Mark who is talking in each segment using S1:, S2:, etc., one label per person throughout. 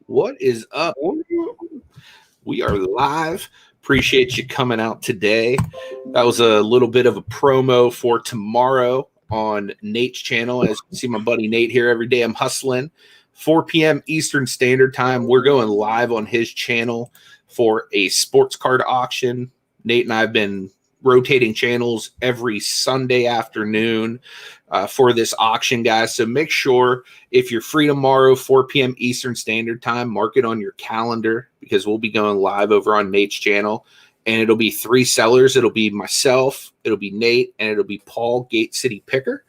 S1: What is up? We are live. Appreciate you coming out today. That was a little bit of a promo for tomorrow on Nate's channel. As you can see, my buddy Nate here every day. I'm hustling. 4 p.m. Eastern Standard Time. We're going live on his channel for a sports card auction. Nate and I have been rotating channels every Sunday afternoon for this auction, guys. So make sure if you're free tomorrow, 4 p.m. Eastern Standard Time, mark it on your calendar because we'll be going live over on Nate's channel. And it'll be 3 sellers. It'll be myself, it'll be Nate, and it'll be Paul, Gate City Picker.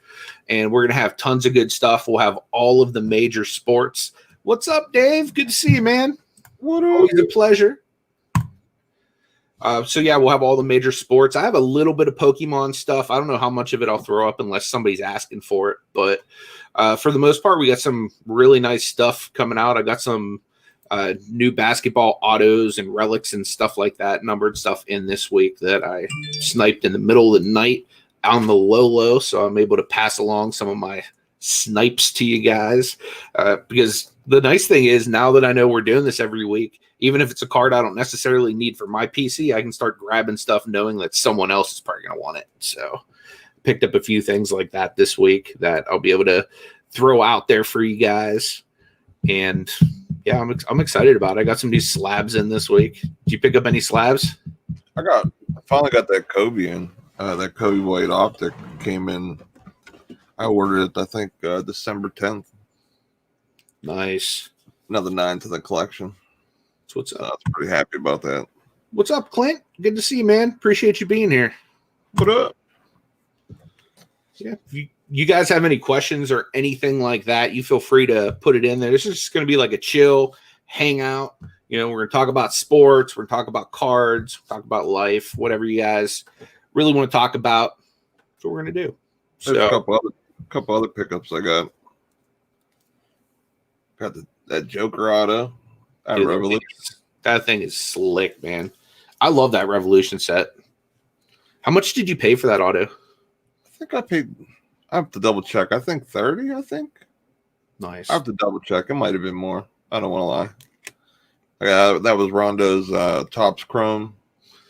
S1: And we're going to have tons of good stuff. We'll have all of the major sports. What's up, Dave? Good to see you, man.
S2: What up?
S1: Always a pleasure. So yeah, we'll have all the major sports. I have a little bit of Pokemon stuff. I don't know how much of it I'll throw up unless somebody's asking for it. But for the most part, we got some really nice stuff coming out. I got some new basketball autos and relics and stuff like that, numbered stuff in this week that I sniped in the middle of the night on the low. So I'm able to pass along some of my snipes to you guys because the nice thing is now that I know we're doing this every week, even if it's a card I don't necessarily need for my PC, I can start grabbing stuff knowing that someone else is probably going to want it. So picked up a few things like that this week that I'll be able to throw out there for you guys. And yeah, I'm excited about it. I got some new slabs in this week. Did you pick up any slabs?
S2: I finally got that Kobe in. That Kobe White Optic came in. I ordered it, I think, December 10th.
S1: Nice.
S2: Another 9 to the collection.
S1: So what's up?
S2: I was pretty happy about that.
S1: What's up, Clint? Good to see you, man. Appreciate you being here.
S2: What up?
S1: Yeah. If you guys have any questions or anything like that, you feel free to put it in there. This is just going to be like a chill hangout. You know, we're going to talk about sports. We're going to talk about cards, talk about life, whatever you guys really want to talk about. That's what we're going to do.
S2: There's a couple other pickups I got. Got that Joker auto.
S1: Dude, that thing is slick, man. I love that Revolution set. How much did you pay for that auto?
S2: I think I paid. I have to double check. I think 30. I think.
S1: Nice.
S2: I have to double check. It might have been more. I don't want to lie. Yeah, that was Rondo's Topps Chrome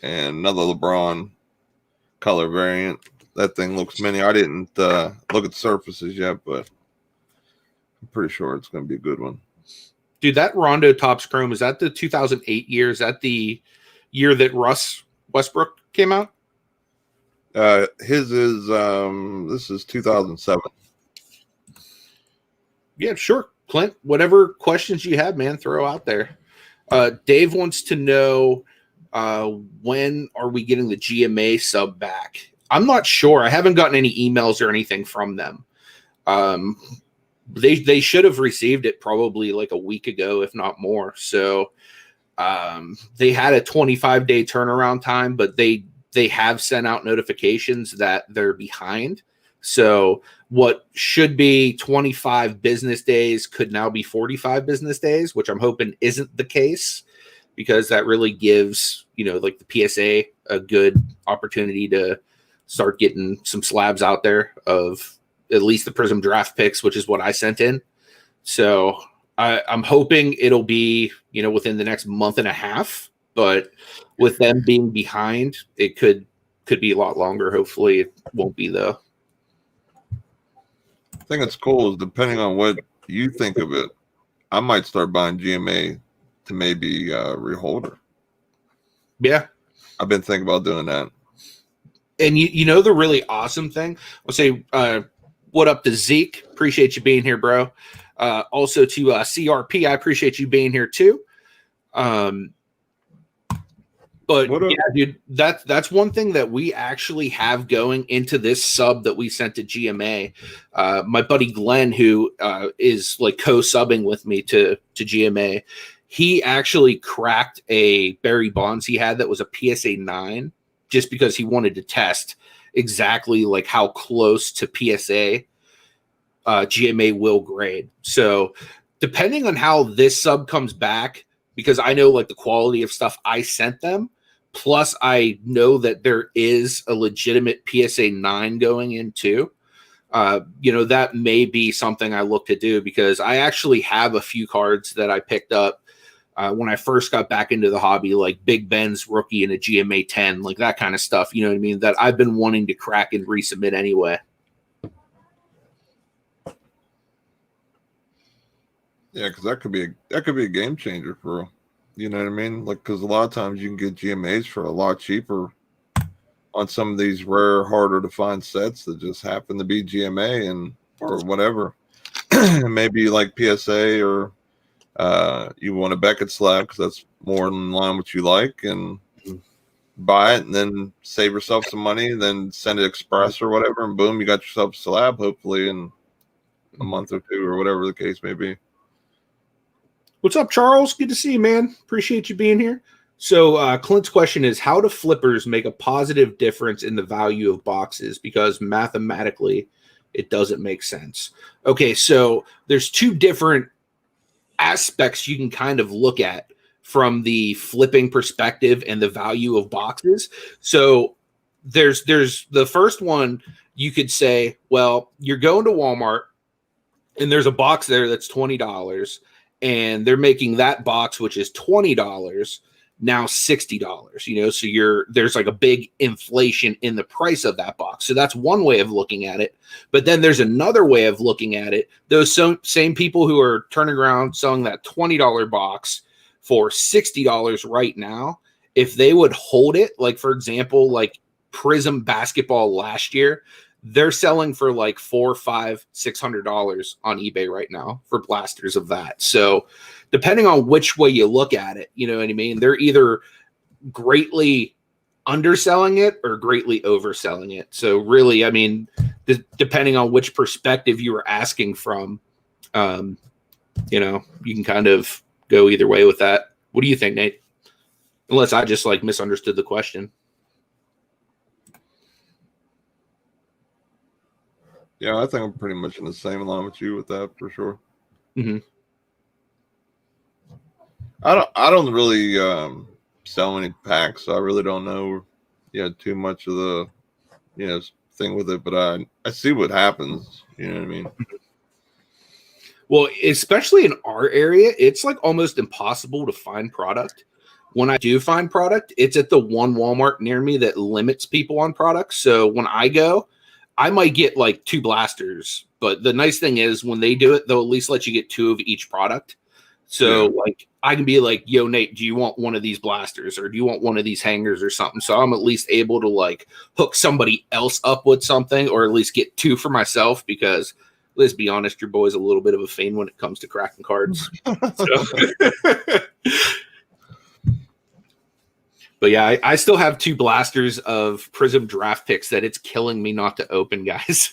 S2: and another LeBron color variant. That thing looks mini. I didn't look at the surfaces yet, but I'm pretty sure it's going to be a good one.
S1: Dude, that Rondo Topps Chrome, is that the 2008 year? Is that the year that Russ Westbrook came out?
S2: His is this is 2007.
S1: Yeah, sure. Clint, whatever questions you have, man, throw out there. Dave wants to know when are we getting the GMA sub back? I'm not sure. I haven't gotten any emails or anything from them. They should have received it probably like a week ago, if not more. So they had a 25-day turnaround time, but they have sent out notifications that they're behind. So what should be 25 business days could now be 45 business days, which I'm hoping isn't the case because that really gives, like the PSA a good opportunity to start getting some slabs out there of at least the Prism draft picks, which is what I sent in. So I'm hoping it'll be, within the next month and a half, but with them being behind, it could be a lot longer. Hopefully it won't be though.
S2: I think it's cool is depending on what you think of it. I might start buying GMA to maybe reholder.
S1: Yeah.
S2: I've been thinking about doing that.
S1: And the really awesome thing, I'll say, what up to Zeke? Appreciate you being here, bro. Also to CRP, I appreciate you being here too. But yeah, dude, that's one thing that we actually have going into this sub that we sent to GMA. My buddy Glenn, who is like co-subbing with me to GMA, he actually cracked a Barry Bonds he had that was a PSA 9 just because he wanted to test exactly like how close to PSA GMA will grade. So depending on how this sub comes back, because I know like the quality of stuff I sent them, plus I know that there is a legitimate PSA 9 going in too. That may be something I look to do, because I actually have a few cards that I picked up when I first got back into the hobby, like Big Ben's rookie and a GMA 10, like that kind of stuff. You know what I mean? That I've been wanting to crack and resubmit anyway.
S2: Yeah, because that could be a game changer for, you know what I mean? Like, because a lot of times you can get GMAs for a lot cheaper on some of these rare, harder to find sets that just happen to be GMA and or whatever. Maybe like PSA, or you want a Beckett slab because that's more in line with what you like, and buy it and then save yourself some money, then send it express or whatever, and boom, you got yourself a slab hopefully in a month or two or whatever the case may be.
S1: What's up, Charles? Good to see you, man. Appreciate you being here. So Clint's question is, how do flippers make a positive difference in the value of boxes? Because mathematically, it doesn't make sense. Okay, so there's two different aspects you can kind of look at from the flipping perspective and the value of boxes. So there's the first one. You could say, well, you're going to Walmart and there's a box there that's $20, and they're making that box, which is $20, now $60. So there's like a big inflation in the price of that box. So that's one way of looking at it. But then there's another way of looking at it. Those same people who are turning around selling that $20 box for $60 right now, if they would hold it, like for example, like Prism basketball last year, they're selling for like $400, $500, $600 on eBay right now for blasters of that. So depending on which way you look at it, you know what I mean? They're either greatly underselling it or greatly overselling it. So really, I mean, depending on which perspective you were asking from, you can kind of go either way with that. What do you think, Nate? Unless I just like misunderstood the question.
S2: Yeah, I think I'm pretty much in the same line with you with that for sure.
S1: Mm-hmm.
S2: I don't really sell any packs, so I really don't know too much of the thing with it, but I see what happens, you know what I mean?
S1: Well, especially in our area, it's like almost impossible to find product. When I do find product, it's at the one Walmart near me that limits people on products. So when I go, I might get like 2 blasters, but the nice thing is when they do it, they'll at least let you get 2 of each product. So like I can be like, yo, Nate, do you want one of these blasters, or do you want one of these hangers or something? So I'm at least able to like hook somebody else up with something, or at least get 2 for myself, because let's be honest, your boy's a little bit of a fiend when it comes to cracking cards. But yeah, I still have 2 blasters of Prism draft picks that it's killing me not to open, guys.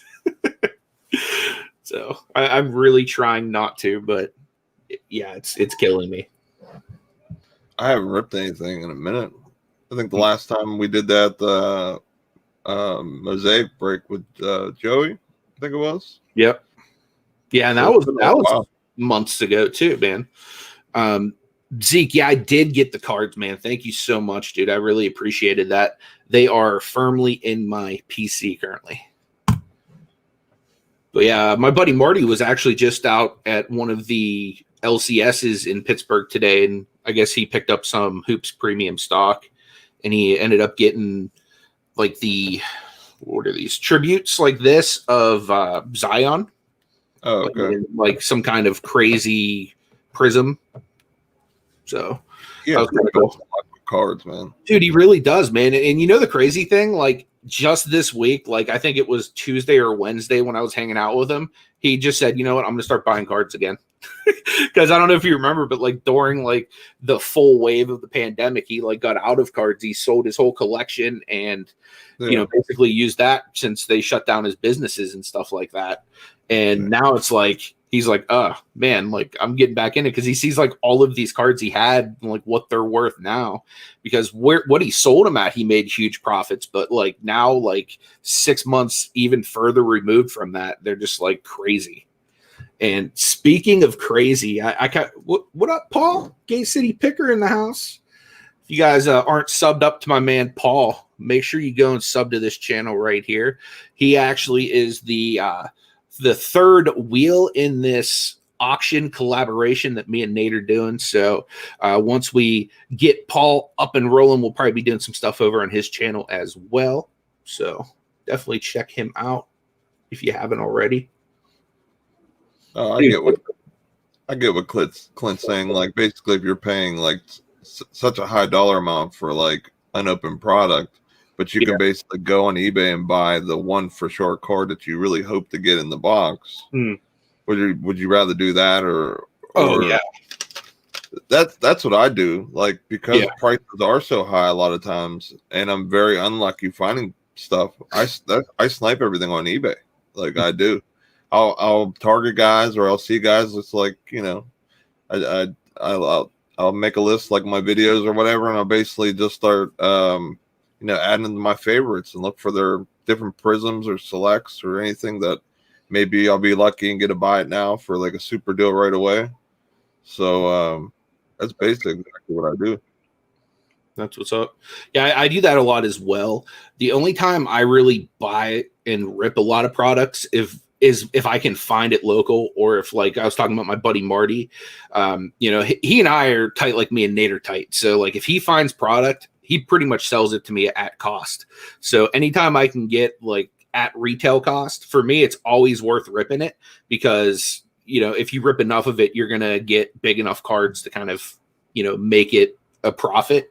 S1: So I'm really trying not to, but yeah, it's killing me.
S2: I haven't ripped anything in a minute. I think the last time we did that, the mosaic break with Joey, I think it was.
S1: Yep. Yeah, and that was months ago too, man. Zeke, yeah, I did get the cards, man. Thank you so much, dude. I really appreciated that. They are firmly in my PC currently. But yeah, my buddy Marty was actually just out at one of the LCSs in Pittsburgh today, and I guess he picked up some Hoops premium stock, and he ended up getting like what are these tributes like this of Zion?
S2: Oh, okay.
S1: Like some kind of crazy prism. So
S2: yeah, cool. Cards, man.
S1: Dude, he really does, man. And you know the crazy thing, like just this week, like I think it was Tuesday or Wednesday when I was hanging out with him, he just said, you know what, I'm gonna start buying cards again. Because I don't know if you remember, but like during like the full wave of the pandemic, he like got out of cards. He sold his whole collection and basically used that since they shut down his businesses and stuff like that. And now it's like he's like, oh man, like I'm getting back in it, because he sees like all of these cards he had, like what they're worth now, because what he sold them at, he made huge profits, but like now, like 6 months even further removed from that, they're just like crazy. And speaking of crazy, I what up, Paul? Gay City Picker in the house. If you guys aren't subbed up to my man Paul, make sure you go and sub to this channel right here. He actually is the third wheel in this auction collaboration that me and Nate are doing. So once we get Paul up and rolling, we'll probably be doing some stuff over on his channel as well. So definitely check him out if you haven't already.
S2: I get what Clint's saying. Like, basically, if you're paying like such a high dollar amount for like unopened product, but you can basically go on eBay and buy the one for sure card that you really hope to get in the box. Would you rather do that or
S1: yeah,
S2: that's what I do. Like, because prices are so high a lot of times, and I'm very unlucky finding stuff. I snipe everything on eBay. Like, I do. I'll target guys, or I'll see guys. It's like, you know, I'll make a list like my videos or whatever, and I'll basically just start you know, adding to my favorites and look for their different prisms or selects or anything that maybe I'll be lucky and get to buy it now for like a super deal right away. So that's basically exactly what I do.
S1: That's what's up. Yeah, I do that a lot as well. The only time I really buy and rip a lot of products is if I can find it local, or if, like, I was talking about my buddy Marty, you know, he and I are tight like me and Nate are tight. So like, if he finds product, he pretty much sells it to me at cost. So anytime I can get like at retail cost, for me, it's always worth ripping it, because, you know, if you rip enough of it, you're going to get big enough cards to kind of, you know, make it a profit,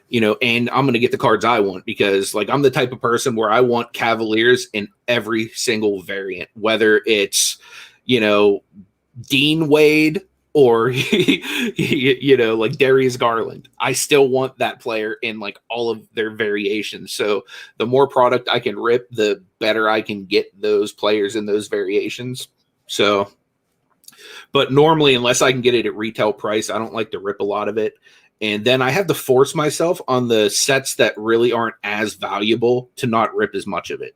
S1: you know, and I'm going to get the cards I want, because like, I'm the type of person where I want Cavaliers in every single variant, whether it's, you know, Dean Wade or, you know, like Darius Garland. I still want that player in like all of their variations. So the more product I can rip, the better I can get those players in those variations. So, but normally, unless I can get it at retail price, I don't like to rip a lot of it. And then I have to force myself on the sets that really aren't as valuable to not rip as much of it.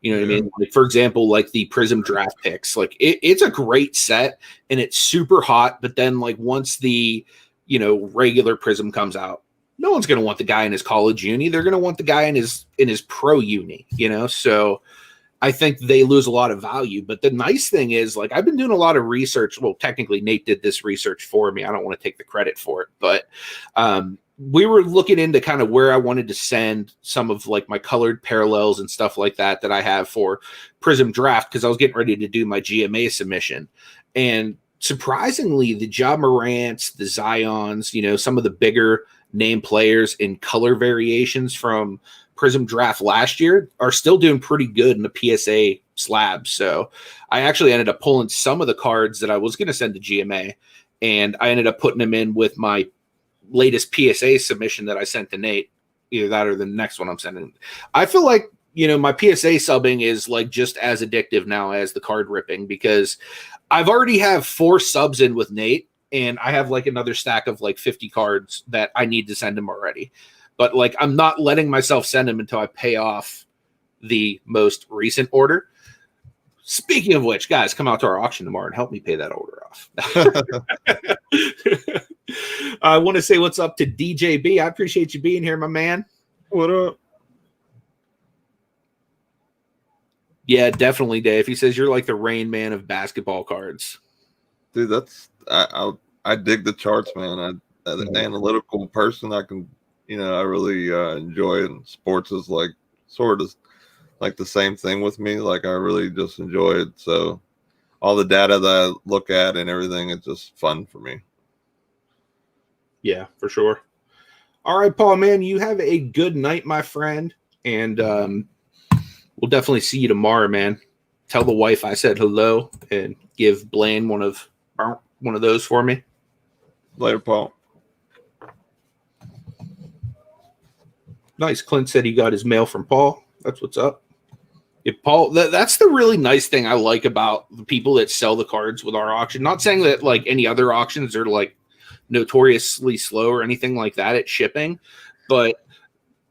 S1: You know what I mean? Like, for example, like the Prism draft picks, like it's a great set and it's super hot. But then like, once the, you know, regular Prism comes out, no one's going to want the guy in his college uni. They're going to want the guy in his pro uni, you know? So I think they lose a lot of value. But the nice thing is, like, I've been doing a lot of research. Well, technically Nate did this research for me. I don't want to take the credit for it, but we were looking into kind of where I wanted to send some of like my colored parallels and stuff like that I have for Prism Draft, because I was getting ready to do my GMA submission. And surprisingly, the Ja Morants, the Zions, you know, some of the bigger name players in color variations from Prism Draft last year are still doing pretty good in the PSA slab. So I actually ended up pulling some of the cards that I was going to send to GMA, and I ended up putting them in with my latest PSA submission that I sent to Nate, either that or the next one I'm sending. I feel like, you know, my PSA subbing is like just as addictive now as the card ripping, because I've already have 4 subs in with Nate, and I have like another stack of like 50 cards that I need to send him already. But like, I'm not letting myself send him until I pay off the most recent order. Speaking of which, guys, come out to our auction tomorrow and help me pay that order off. I want to say what's up to DJB. I appreciate you being here, my man.
S2: What up?
S1: Yeah, definitely, Dave. He says you're like the Rain Man of basketball cards.
S2: Dude, that's I dig the charts, man. I'm an analytical person. I can, you know, I really enjoy it. And sports is like sort of like the same thing with me. Like, I really just enjoy it. So all the data that I look at and everything, it's just fun for me.
S1: Yeah, for sure. All right, Paul, man, you have a good night, my friend. And we'll definitely see you tomorrow, man. Tell the wife I said hello, and give Blaine one of those for me.
S2: Later, Paul.
S1: Nice. Clint said he got his mail from Paul. That's what's up. If Paul, that's the really nice thing I like about the people that sell the cards with our auction. Not saying that like any other auctions are like notoriously slow or anything like that at shipping, but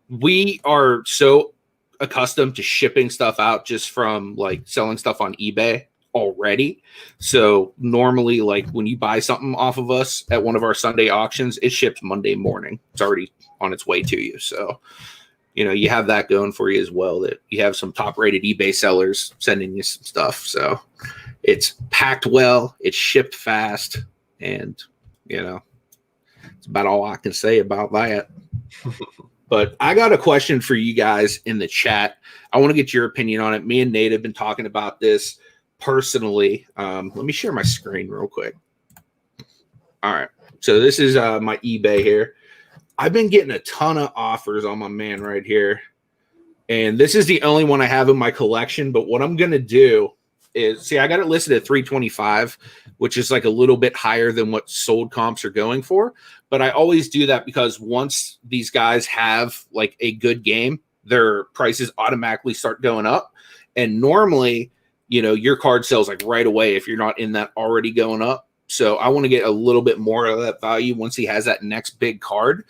S1: we are so accustomed to shipping stuff out just from like selling stuff on eBay already. So normally, like when you buy something off of us at one of our Sunday auctions, it ships Monday morning. It's already on its way to you. So, you have that going for you as well, that you have some top rated eBay sellers sending you some stuff. So it's packed well, it's shipped fast, and it's about all I can say about that. But I got a question for you guys in the chat. I want to get your opinion on it. Me and Nate have been talking about this personally. Let me share my screen real quick. All right. So this is my eBay here. I've been getting a ton of offers on my man right here. And this is the only one I have in my collection. But what I'm going to do is, see, I got it listed at 325, which is like a little bit higher than what sold comps are going for. But I always do that because once these guys have like a good game, their prices automatically start going up. And normally, your card sells like right away if you're not in that already going up. So I want to get a little bit more of that value once he has that next big card.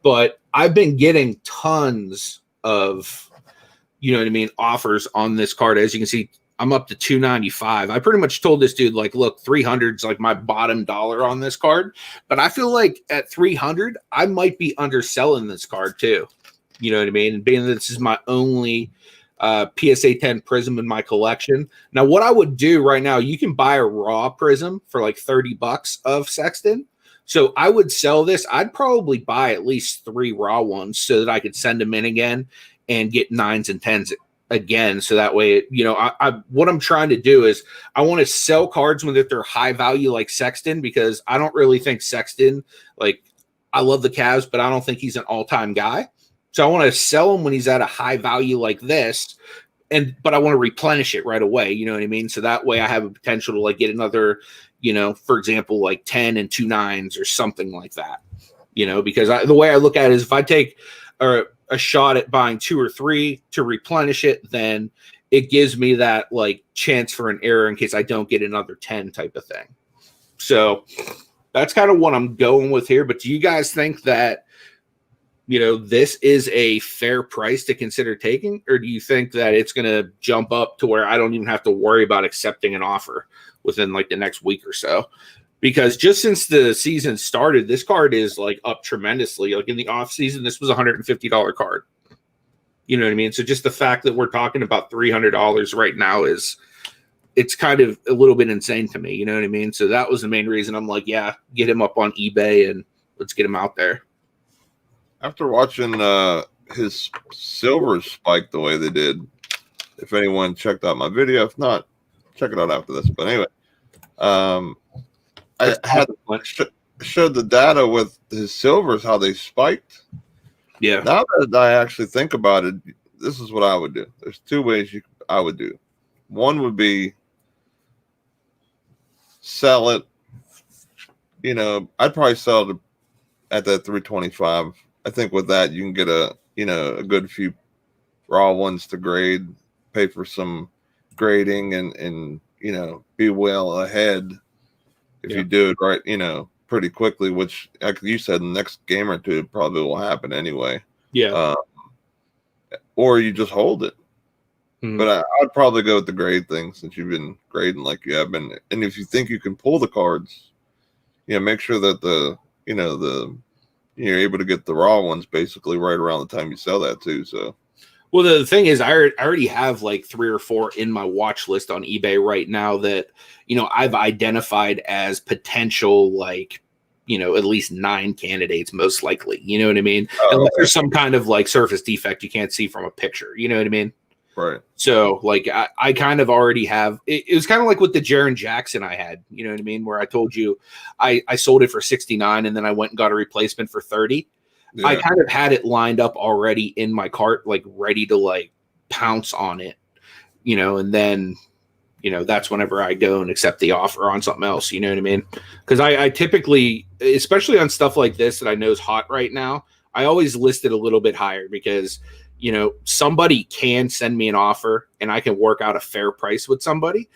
S1: But I've been getting tons of, offers on this card. As you can see, I'm up to 295. I pretty much told this dude, like, look, 300 is like my bottom dollar on this card. But I feel like at 300, I might be underselling this card too. You know what I mean? And being that this is my only PSA 10 prism in my collection. Now, what I would do right now, you can buy a raw prism for like $30 of Sexton. So I would sell this. I'd probably buy at least 3 raw ones so that I could send them in again and get 9s and 10s again. So that way, what I'm trying to do is I want to sell cards when they're high value like Sexton, because I don't really think Sexton, like, I love the Cavs, but I don't think he's an all-time guy. So I want to sell him when he's at a high value like this, but I want to replenish it right away. You know what I mean? So that way I have a potential to like get another, for example, like 10 and 2 9s or something like that. Because the way I look at it is if I take a shot at buying 2 or 3 to replenish it, then it gives me that like chance for an error in case I don't get another 10 type of thing. So that's kind of what I'm going with here. But do you guys think that, this is a fair price to consider taking, or do you think that it's going to jump up to where I don't even have to worry about accepting an offer within like the next week or so? Because just since the season started, this card is like up tremendously. Like in the off season, this was a $150 card. You know what I mean? So just the fact that we're talking about $300 right now it's kind of a little bit insane to me. You know what I mean? So that was the main reason I'm like, yeah, get him up on eBay and let's get him out there.
S2: After watching his silver spike the way they did, if anyone checked out my video, if not, check it out after this. But anyway, I had showed the data with his silvers, how they spiked.
S1: Yeah.
S2: Now that I actually think about it, this is what I would do. There's 2 ways I would do. One would be sell it. I'd probably sell it at that 325. I think with that you can get a good few raw ones to grade, pay for some grading, and be well ahead if you do it right, pretty quickly, which, like you said, the next game or two probably will happen anyway.
S1: Yeah.
S2: Or you just hold it.
S1: Mm-hmm.
S2: But I'd probably go with the grade thing, since you've been grading like you have been. And if you think you can pull the cards, make sure that you're able to get the raw ones basically right around the time you sell that too. So,
S1: well, the thing is, I already have like 3 or 4 in my watch list on eBay right now that, I've identified as potential, like, at least 9 candidates, most likely. You know what I mean? Unless there's some kind of like surface defect you can't see from a picture. You know what I mean?
S2: Right.
S1: So, like, I kind of already have. It was kind of like with the Jaren Jackson I had. You know what I mean? Where I told you I sold it for 69 and then I went and got a replacement for 30. Yeah. I kind of had it lined up already in my cart, like ready to like pounce on it, and then, that's whenever I go and accept the offer on something else. You know what I mean? Because I typically, especially on stuff like this that I know is hot right now, I always list it a little bit higher because, somebody can send me an offer and I can work out a fair price with somebody.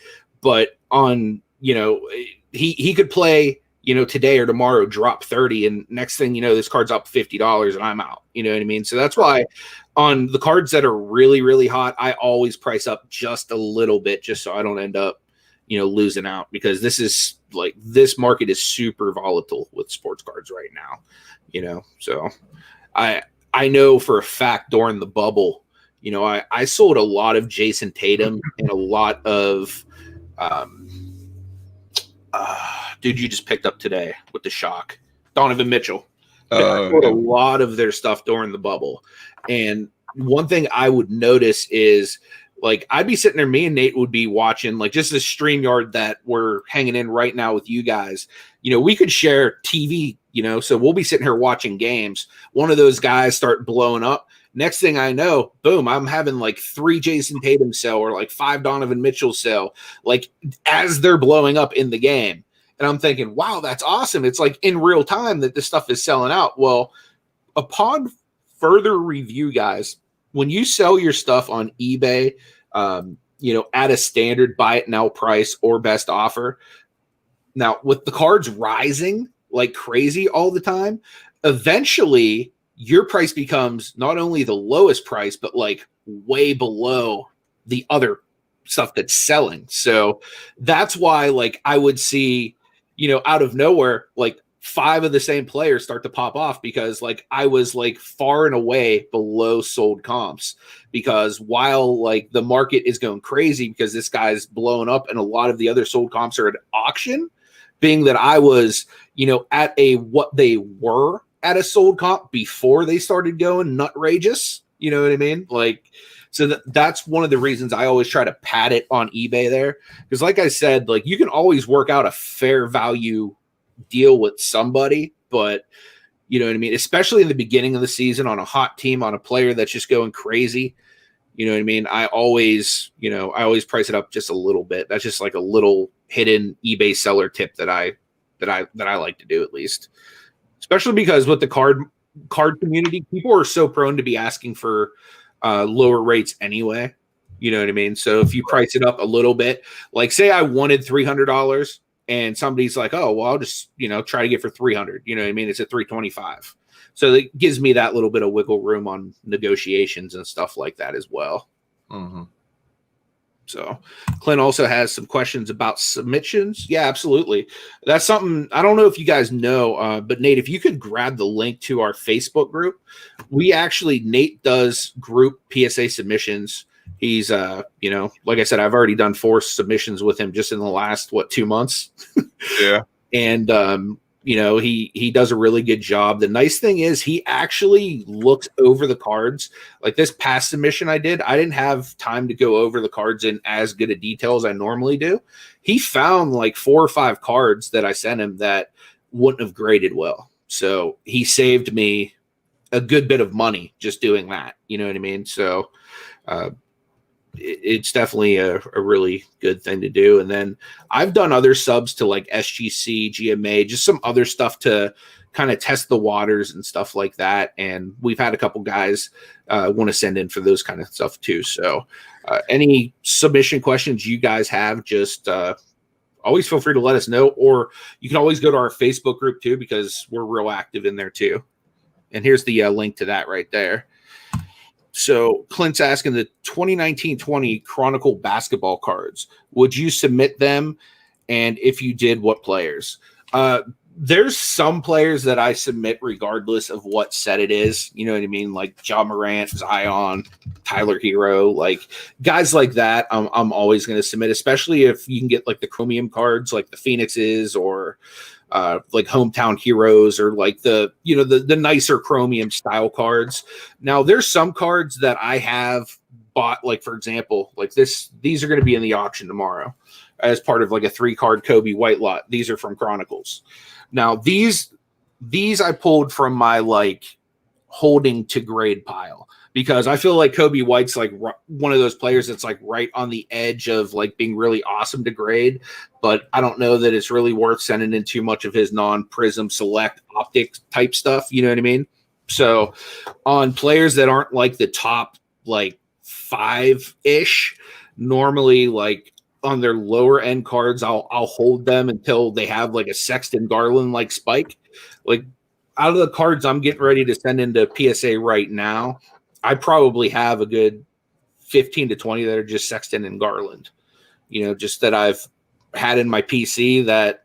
S1: But on, he could play, today or tomorrow, drop 30, and next thing you know, this card's up $50 and I'm out. You know what I mean? So that's why on the cards that are really, really hot, I always price up just a little bit, just so I don't end up, losing out, because this market is super volatile with sports cards right now. So I know for a fact during the bubble, I sold a lot of Jason Tatum and a lot of dude you just picked up today with the shock, Donovan Mitchell. I sold a lot of their stuff during the bubble. And one thing I would notice is, like, I'd be sitting there, me and Nate would be watching, like, just the StreamYard that we're hanging in right now with you guys. We could share TV, so we'll be sitting here watching games. One of those guys start blowing up. Next thing I know, boom, I'm having like 3 Jason Tatum sell or like 5 Donovan Mitchell sell, like, as they're blowing up in the game. And I'm thinking, wow, that's awesome. It's like in real time that this stuff is selling out. Well, upon further review, guys, when you sell your stuff on eBay, at a standard buy it now price or best offer, now with the cards rising like crazy all the time, eventually your price becomes not only the lowest price, but like way below the other stuff that's selling. So that's why, like, I would see, out of nowhere, like 5 of the same players start to pop off, because like I was like far and away below sold comps, because while like the market is going crazy because this guy's blowing up and a lot of the other sold comps are at auction, being that I was, at what they were at a sold comp before they started going nutrageous, you know what I mean? Like, so that's one of the reasons I always try to pad it on eBay there. Because like I said, like, you can always work out a fair value deal with somebody, but you know what I mean? Especially in the beginning of the season on a hot team, on a player that's just going crazy. You know what I mean? I always price it up just a little bit. That's just like a little hidden eBay seller tip that I like to do, at least. Especially because with the card community, people are so prone to be asking for lower rates anyway. You know what I mean? So if you price it up a little bit, like say I wanted $300 and somebody's like, oh, well, I'll just, try to get for 300. You know what I mean? It's at 325. So it gives me that little bit of wiggle room on negotiations and stuff like that as well.
S2: Mm-hmm.
S1: So Clint also has some questions about submissions. Yeah, absolutely. That's something I don't know if you guys know, but Nate, if you could grab the link to our Facebook group, Nate does group PSA submissions. He's, like I said, I've already done 4 submissions with him just in the last, 2 months.
S2: Yeah.
S1: And, he does a really good job. The nice thing is he actually looks over the cards. Like this past submission I didn't have time to go over the cards in as good a detail as I normally do. He found like 4 or 5 cards that I sent him that wouldn't have graded well. So he saved me a good bit of money just doing that. You know what I mean? So, it's definitely a really good thing to do. And then I've done other subs to like SGC, GMA, just some other stuff to kind of test the waters and stuff like that. And we've had a couple guys want to send in for those kind of stuff too. So any submission questions you guys have, just always feel free to let us know, or you can always go to our Facebook group too, because we're real active in there too. And here's the link to that right there. So Clint's asking, the 2019-20 Chronicle basketball cards, would you submit them? And if you did, what players? There's some players that I submit regardless of what set it is. You know what I mean? Like Ja Morant, Zion, Tyler Hero, like guys like that. I'm always going to submit, especially if you can get like the chromium cards, like the Phoenixes, or like hometown heroes, or like the nicer chromium style cards. Now there's some cards that I have bought, like for example, like these are going to be in the auction tomorrow as part of like a 3-card Kobe White lot. These are from Chronicles. Now these I pulled from my like holding to grade pile, because I feel like Kobe White's like one of those players that's like right on the edge of like being really awesome to grade, but I don't know that it's really worth sending in too much of his non-prism select optic type stuff. You know what I mean? So on players that aren't like the top like 5-ish, normally like on their lower end cards, I'll hold them until they have like a Sexton Garland like spike. Like out of the cards I'm getting ready to send into PSA right now, I probably have a good 15 to 20 that are just Sexton and Garland, just that I've had in my PC that,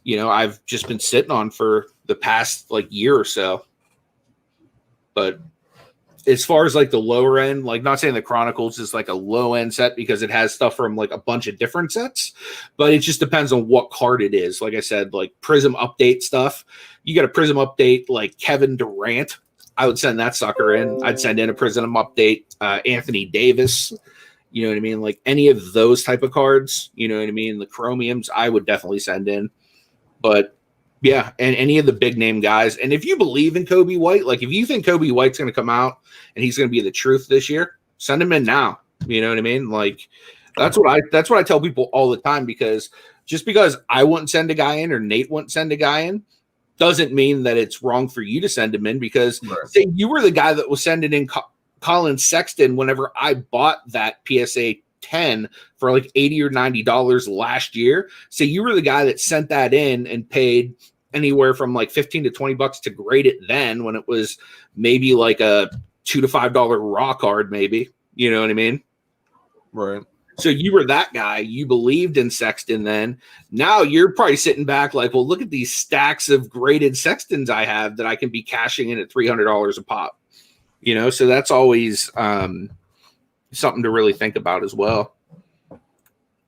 S1: I've just been sitting on for the past like year or so. But as far as like the lower end, like not saying the Chronicles is like a low end set because it has stuff from like a bunch of different sets, but it just depends on what card it is. Like I said, like Prism update stuff. You got a Prism update like Kevin Durant. I would send that sucker in. I'd send in a Prism update, Anthony Davis. You know what I mean? Like any of those type of cards, you know what I mean? The Chromiums, I would definitely send in. But yeah, and any of the big name guys. And if you believe in Kobe White, like if you think Kobe White's going to come out and he's going to be the truth this year, send him in now. You know what I mean? Like that's what I tell people all the time, because just because I wouldn't send a guy in or Nate wouldn't send a guy in doesn't mean that it's wrong for you to send him in, because say you were the guy that was sending in Colin Sexton whenever I bought that PSA 10 for like $80 or $90 last year. So you were the guy that sent that in and paid anywhere from like $15 to $20 to grade it then, when it was maybe like a $2 to $5 raw card, maybe. You know what I mean?
S2: Right.
S1: So you were that guy. You believed in Sexton then. Now you're probably sitting back like, well, look at these stacks of graded Sextons I have that I can be cashing in at $300 a pop. So that's always something to really think about as well.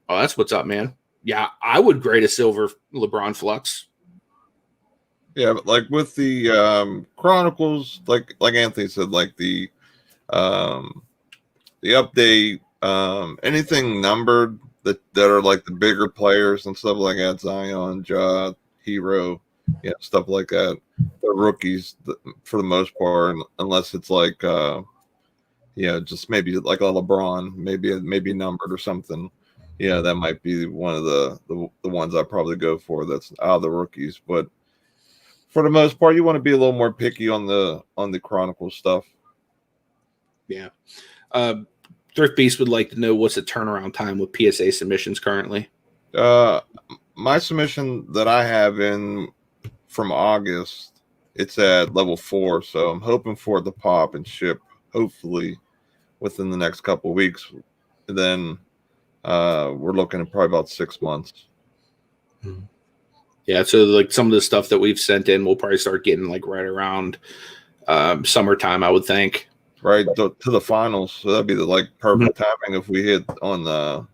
S1: Oh, that's what's up, man. Yeah, I would grade a silver LeBron Flux.
S2: Yeah, but like with the Chronicles, like Anthony said, like the update, anything numbered that are like the bigger players and stuff like that, Zion, Ja, Hero, stuff like that. They're rookies for the most part, unless it's like just maybe like a LeBron, maybe numbered or something. Yeah, that might be one of the ones I probably go for. That's out of the rookies, but for the most part, you want to be a little more picky on the Chronicles stuff.
S1: Yeah. Thrift Beast would like to know what's the turnaround time with PSA submissions currently.
S2: My submission that I have in from August, it's at level 4, so I'm hoping for it to pop and ship hopefully within the next couple of weeks. And then we're looking at probably about 6 months.
S1: Yeah, so like some of the stuff that we've sent in, we'll probably start getting like right around summertime, I would think.
S2: Right to the finals, so that'd be the like perfect timing if we hit on the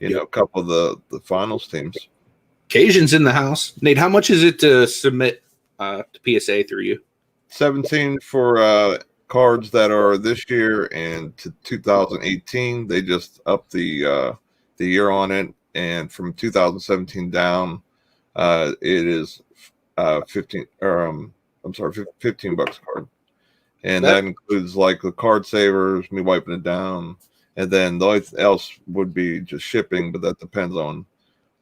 S2: a couple of the finals teams.
S1: Cajun's in the house. Nate, how much is it to submit to PSA through you?
S2: 17 for cards that are this year and to 2018. They just upped the year on it, and from 2017 down, it is 15 or $15 a card. And that includes like the card savers, me wiping it down, and then the only else would be just shipping, but that depends on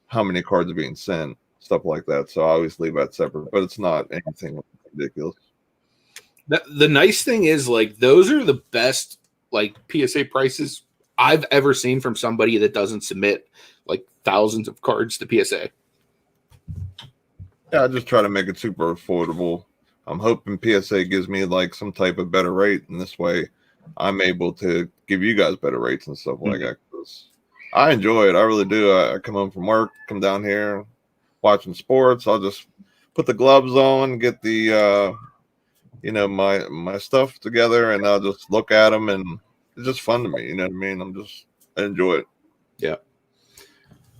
S2: how many cards are being sent, stuff like that. So I always leave that separate, but it's not anything ridiculous.
S1: The nice thing is, like, those are the best like PSA prices I've ever seen from somebody that doesn't submit like thousands of cards to PSA.
S2: Yeah, I just try to make it super affordable. I'm hoping PSA gives me like some type of better rate, and this way I'm able to give you guys better rates and stuff like that. 'Cause I enjoy it. I really do. I come home from work, come down here, watching sports. I'll just put the gloves on, get the my stuff together, and I'll just look at them, and it's just fun to me. You know what I mean? I enjoy it.
S1: Yeah.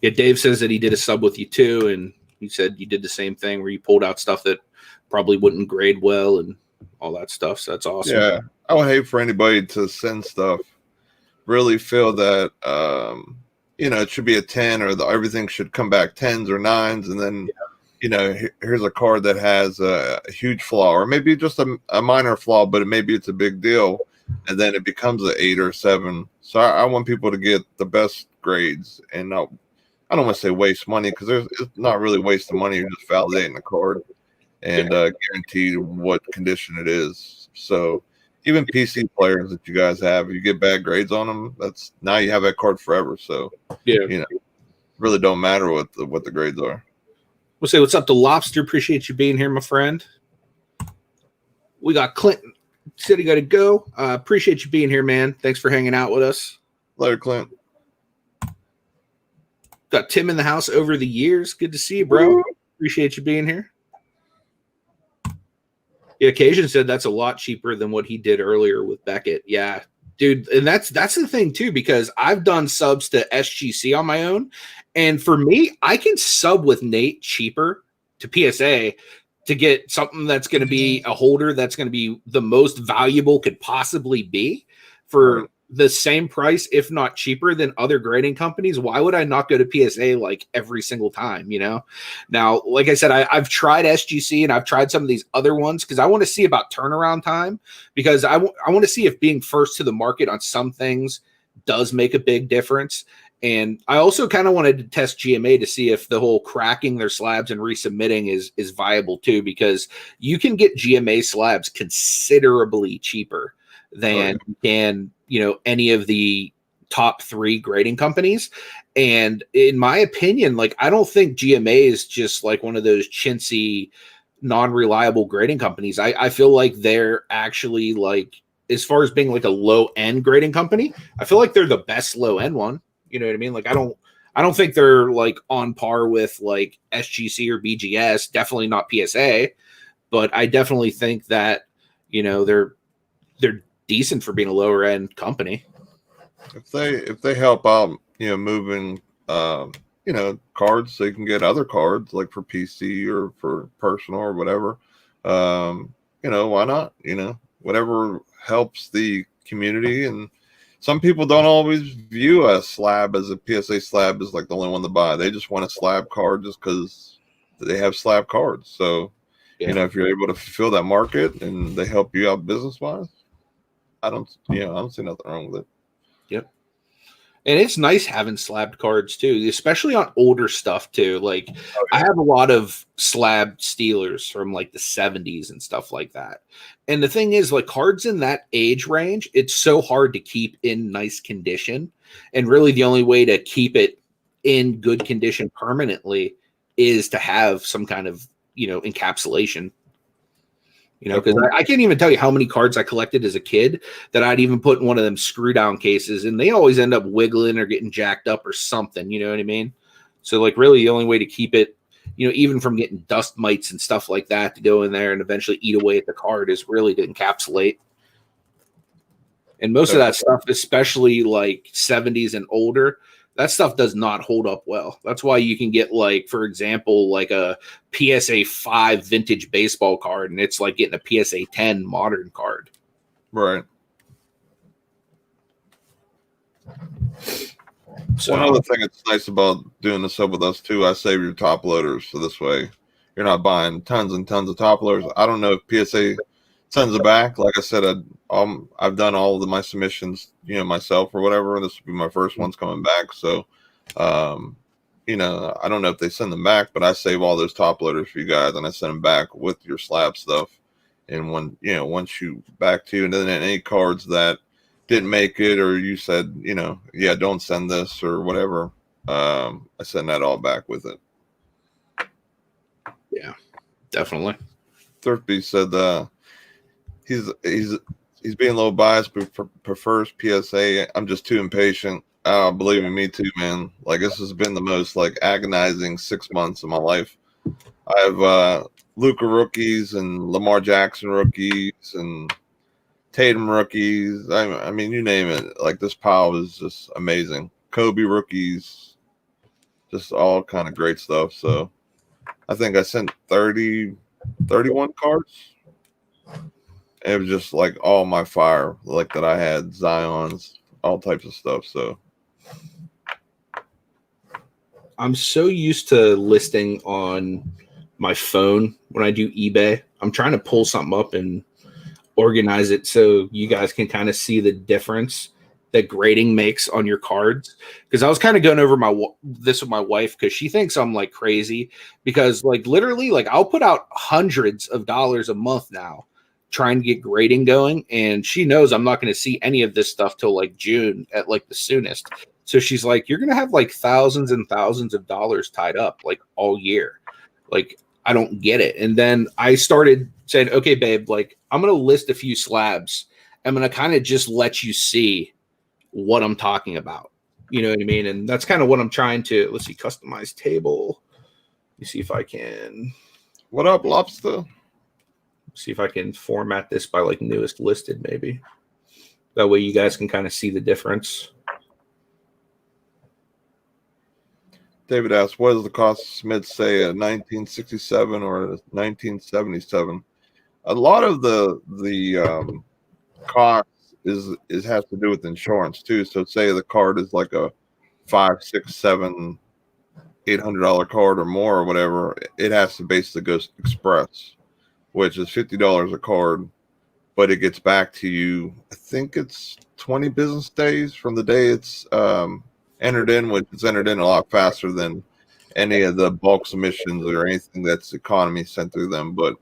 S1: Yeah. Dave says that he did a sub with you too, and he said you did the same thing where you pulled out stuff that probably wouldn't grade well and all that stuff. So that's awesome.
S2: Yeah, I would hate for anybody to send stuff, really feel that it should be a 10 or everything should come back 10s or 9s, and then here's a card that has a huge flaw, or maybe just a minor flaw, but maybe it's a big deal, and then it becomes an 8 or 7. So I want people to get the best grades, and I don't want to say waste money, because it's not really wasting money. You're just validating the card and guarantee what condition it is. So even PC players that you guys have, if you get bad grades on them, now you have that card forever. So really don't matter what the grades are.
S1: We'll say what's up to Lobster. Appreciate you being here, my friend. We got Clinton. Said he got to go. Appreciate you being here, man. Thanks for hanging out with us.
S2: Later, Clint.
S1: Got Tim in the house over the years. Good to see you, bro. Appreciate you being here. Yeah, Occasion said that's a lot cheaper than what he did earlier with Beckett. Yeah, dude, and that's the thing too, because I've done subs to SGC on my own, and for me, I can sub with Nate cheaper to PSA to get something that's going to be a holder that's going to be the most valuable could possibly be for the same price, if not cheaper than other grading companies. Why would I not go to PSA like every single time, you know? Now, like I said, I've tried SGC and I've tried some of these other ones because I want to see about turnaround time, because I want to see if being first to the market on some things does make a big difference. And I also kind of wanted to test GMA to see if the whole cracking their slabs and resubmitting is viable too, because you can get GMA slabs considerably cheaper than you can, you know, any of the top 3 grading companies. And in my opinion, like, I don't think GMA is just like one of those chintzy, non-reliable grading companies. I feel like they're actually, like, as far as being like a low-end grading company, I feel like they're the best low-end one. You know what I mean? Like, I don't think they're like on par with like SGC or BGS, definitely not PSA, but I definitely think that, you know, they're decent for being a lower end company.
S2: If they help out, you know, moving you know, cards so you can get other cards like for PC or for personal or whatever, you know, why not? You know, whatever helps the community. And some people don't always view a slab as a PSA slab as like the only one to buy. They just want a slab card just because they have slab cards. So, you know, if you're able to fulfill that market and they help you out business wise, I don't see nothing wrong with it.
S1: Yep. And it's nice having slabbed cards too, especially on older stuff too. Like, I have a lot of slabbed Steelers from like the 70s and stuff like that. And the thing is, like, cards in that age range, it's so hard to keep in nice condition. And really the only way to keep it in good condition permanently is to have some kind of, you know, encapsulation. You know, because I can't even tell you how many cards I collected as a kid that I'd even put in one of them screw down cases, and they always end up wiggling or getting jacked up or something. You know what I mean? So, like, really the only way to keep it, you know, even from getting dust mites and stuff like that, to go in there and eventually eat away at the card, is really to encapsulate. And most of that stuff, especially like 70s and older, that stuff does not hold up well. That's why you can get, like, for example, like a PSA 5 vintage baseball card, and it's like getting a PSA 10 modern card.
S2: Right.
S1: So,
S2: one other thing that's nice about doing this up with us too, I save your top loaders, so this way you're not buying tons and tons of top loaders. I don't know if PSA sends it back. Like I said, I've done all of my submissions, you know, myself or whatever. This will be my first ones coming back. So, you know, I don't know if they send them back, but I save all those top loaders for you guys, and I send them back with your slab stuff. And when, you know, once you back to, and then any cards that didn't make it, or you said, you know, yeah, don't send this or whatever, I send that all back with it.
S1: Yeah, definitely.
S2: Thrifty said he's being a little biased, but prefers PSA. I'm just too impatient. Believe me too, man. Like, this has been the most like agonizing 6 months of my life. I have Luka rookies and Lamar Jackson rookies and Tatum rookies. I mean, you name it. Like, this pile is just amazing. Kobe rookies, just all kind of great stuff. So I think I sent 31 cards. It was just like all my fire, like that I had, Zions, all types of stuff. So
S1: I'm so used to listing on my phone when I do eBay. I'm trying to pull something up and organize it so you guys can kind of see the difference that grading makes on your cards. Because I was kind of going over this with my wife, because she thinks I'm like crazy, because like literally, like, I'll put out hundreds of dollars a month now trying to get grading going, and she knows I'm not going to see any of this stuff till like June at like the soonest. So she's like, you're going to have like thousands and thousands of dollars tied up like all year. Like, I don't get it. And then I started saying, okay, babe, like, I'm going to list a few slabs. I'm going to kind of just let you see what I'm talking about. You know what I mean? And that's kind of what I'm trying to, let's see, customize table. Let me see if I can.
S2: What up, Lobster?
S1: See if I can format this by like newest listed, maybe. That way you guys can kind of see the difference.
S2: David asks, what does the cost of Smith say, a 1967 or a 1977? A lot of the cost is has to do with insurance too. So say the card is like a $500, $600, $700, $800 card or more or whatever, it has to basically go express, which is $50 a card, but it gets back to you. I think it's 20 business days from the day it's entered in, which is entered in a lot faster than any of the bulk submissions or anything that's economy sent through them. But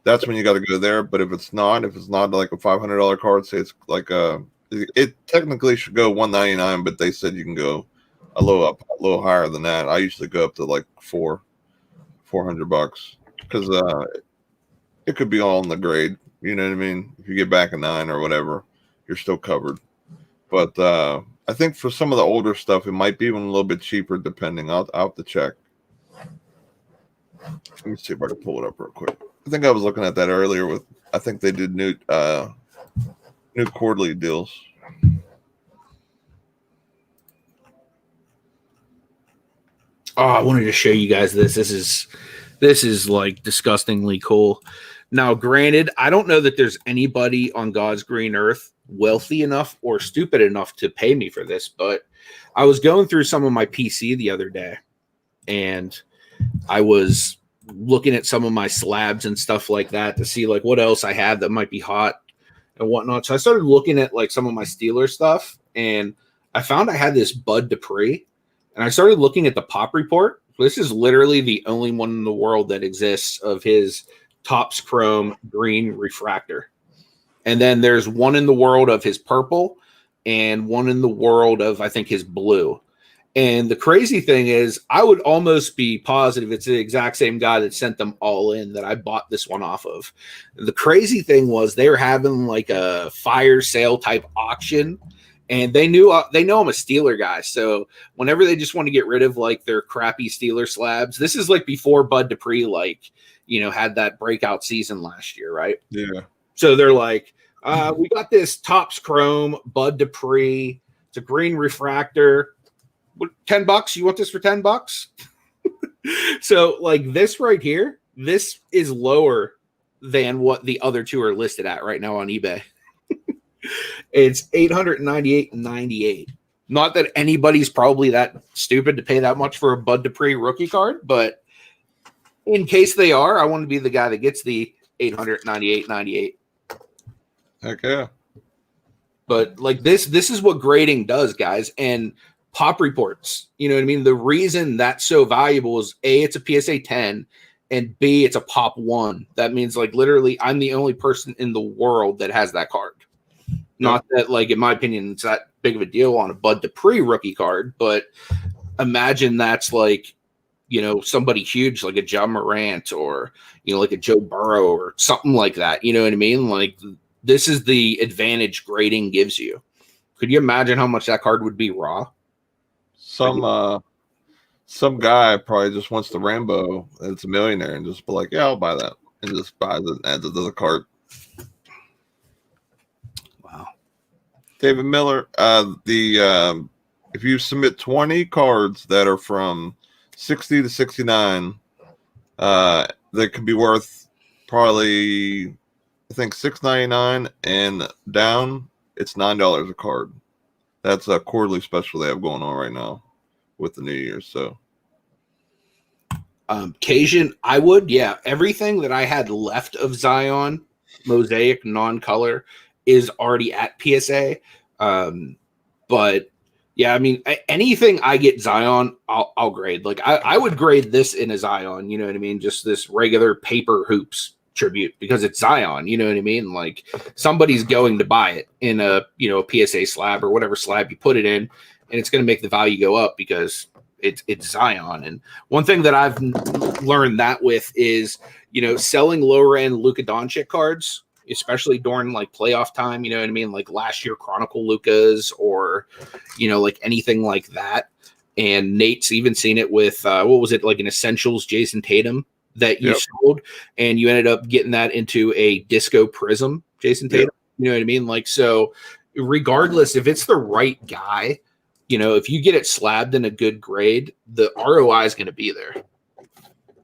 S2: that's when you got to go there. But if it's not like a $500 card, say it's like it technically should go $199, but they said you can go a little higher than that. I usually go up to like $400 because it could be all in the grade. You know what I mean? If you get back a 9 or whatever, you're still covered. But I think for some of the older stuff, it might be even a little bit cheaper, depending. I'll have to check. Let me see if I can pull it up real quick. I think I was looking at that earlier with. I think they did new quarterly deals.
S1: Oh, I wanted to show you guys this. This is like disgustingly cool. Now, granted, I don't know that there's anybody on God's green earth wealthy enough or stupid enough to pay me for this, but I was going through some of my PC the other day, and I was looking at some of my slabs and stuff like that to see like what else I had that might be hot and whatnot. So I started looking at like some of my Steeler stuff, and I found I had this Bud Dupree, and I started looking at the pop report. This is literally the only one in the world that exists of his Topps Chrome green refractor. And then there's one in the world of his purple and one in the world of, I think, his blue. And the crazy thing is, I would almost be positive it's the exact same guy that sent them all in that I bought this one off of. The crazy thing was they were having like a fire sale type auction, and they know I'm a Steeler guy. So whenever they just want to get rid of like their crappy Steeler slabs, this is like before Bud Dupree, like, you know, had that breakout season last year, right?
S2: Yeah.
S1: So they're like, we got this Topps Chrome Bud Dupree. It's a green refractor. $10? You want this for $10? So like this right here, this is lower than what the other two are listed at right now on eBay. It's $898.98. Not that anybody's probably that stupid to pay that much for a Bud Dupree rookie card, but in case they are, I want to be the guy that gets the $898.98.
S2: Heck yeah.
S1: But like this is what grading does, guys. And pop reports, you know what I mean? The reason that's so valuable is A, it's a PSA 10, and B, it's a pop 1. That means like literally I'm the only person in the world that has that card. Not that, like, in my opinion, it's that big of a deal on a Bud Dupree rookie card, but imagine that's like, you know, somebody huge like a John Morant or, you know, like a Joe Burrow or something like that. You know what I mean? Like, this is the advantage grading gives you. Could you imagine how much that card would be raw?
S2: Some guy probably just wants the Rambo and it's a millionaire and just be like, yeah, I'll buy that, and just buys it and adds it to the cart.
S1: Wow.
S2: David Miller, if you submit 20 cards that are from 60 to 69, that could be worth probably, I think, $6.99 and down, it's $9 a card. That's a quarterly special they have going on right now with the New Year. So,
S1: Cajun, I would, yeah. Everything that I had left of Zion, Mosaic, non-color, is already at PSA. But yeah, I mean, anything I get Zion, I'll grade. Like I would grade this in a Zion. You know what I mean? Just this regular paper hoops tribute because it's Zion. You know what I mean? Like somebody's going to buy it in a, you know, a PSA slab or whatever slab you put it in, and it's going to make the value go up because it's Zion. And one thing that I've learned that with is, you know, selling lower end Luka Doncic cards especially during like playoff time. You know what I mean? Like last year, Chronicle Lucas, or like anything like that. And Nate's even seen it with what was it, like an Essentials Jason Tatum that you sold, and you ended up getting that into a Disco Prism Jason Tatum. You know what I mean? Like, so regardless if it's the right guy, if you get it slabbed in a good grade, the ROI is going to be there.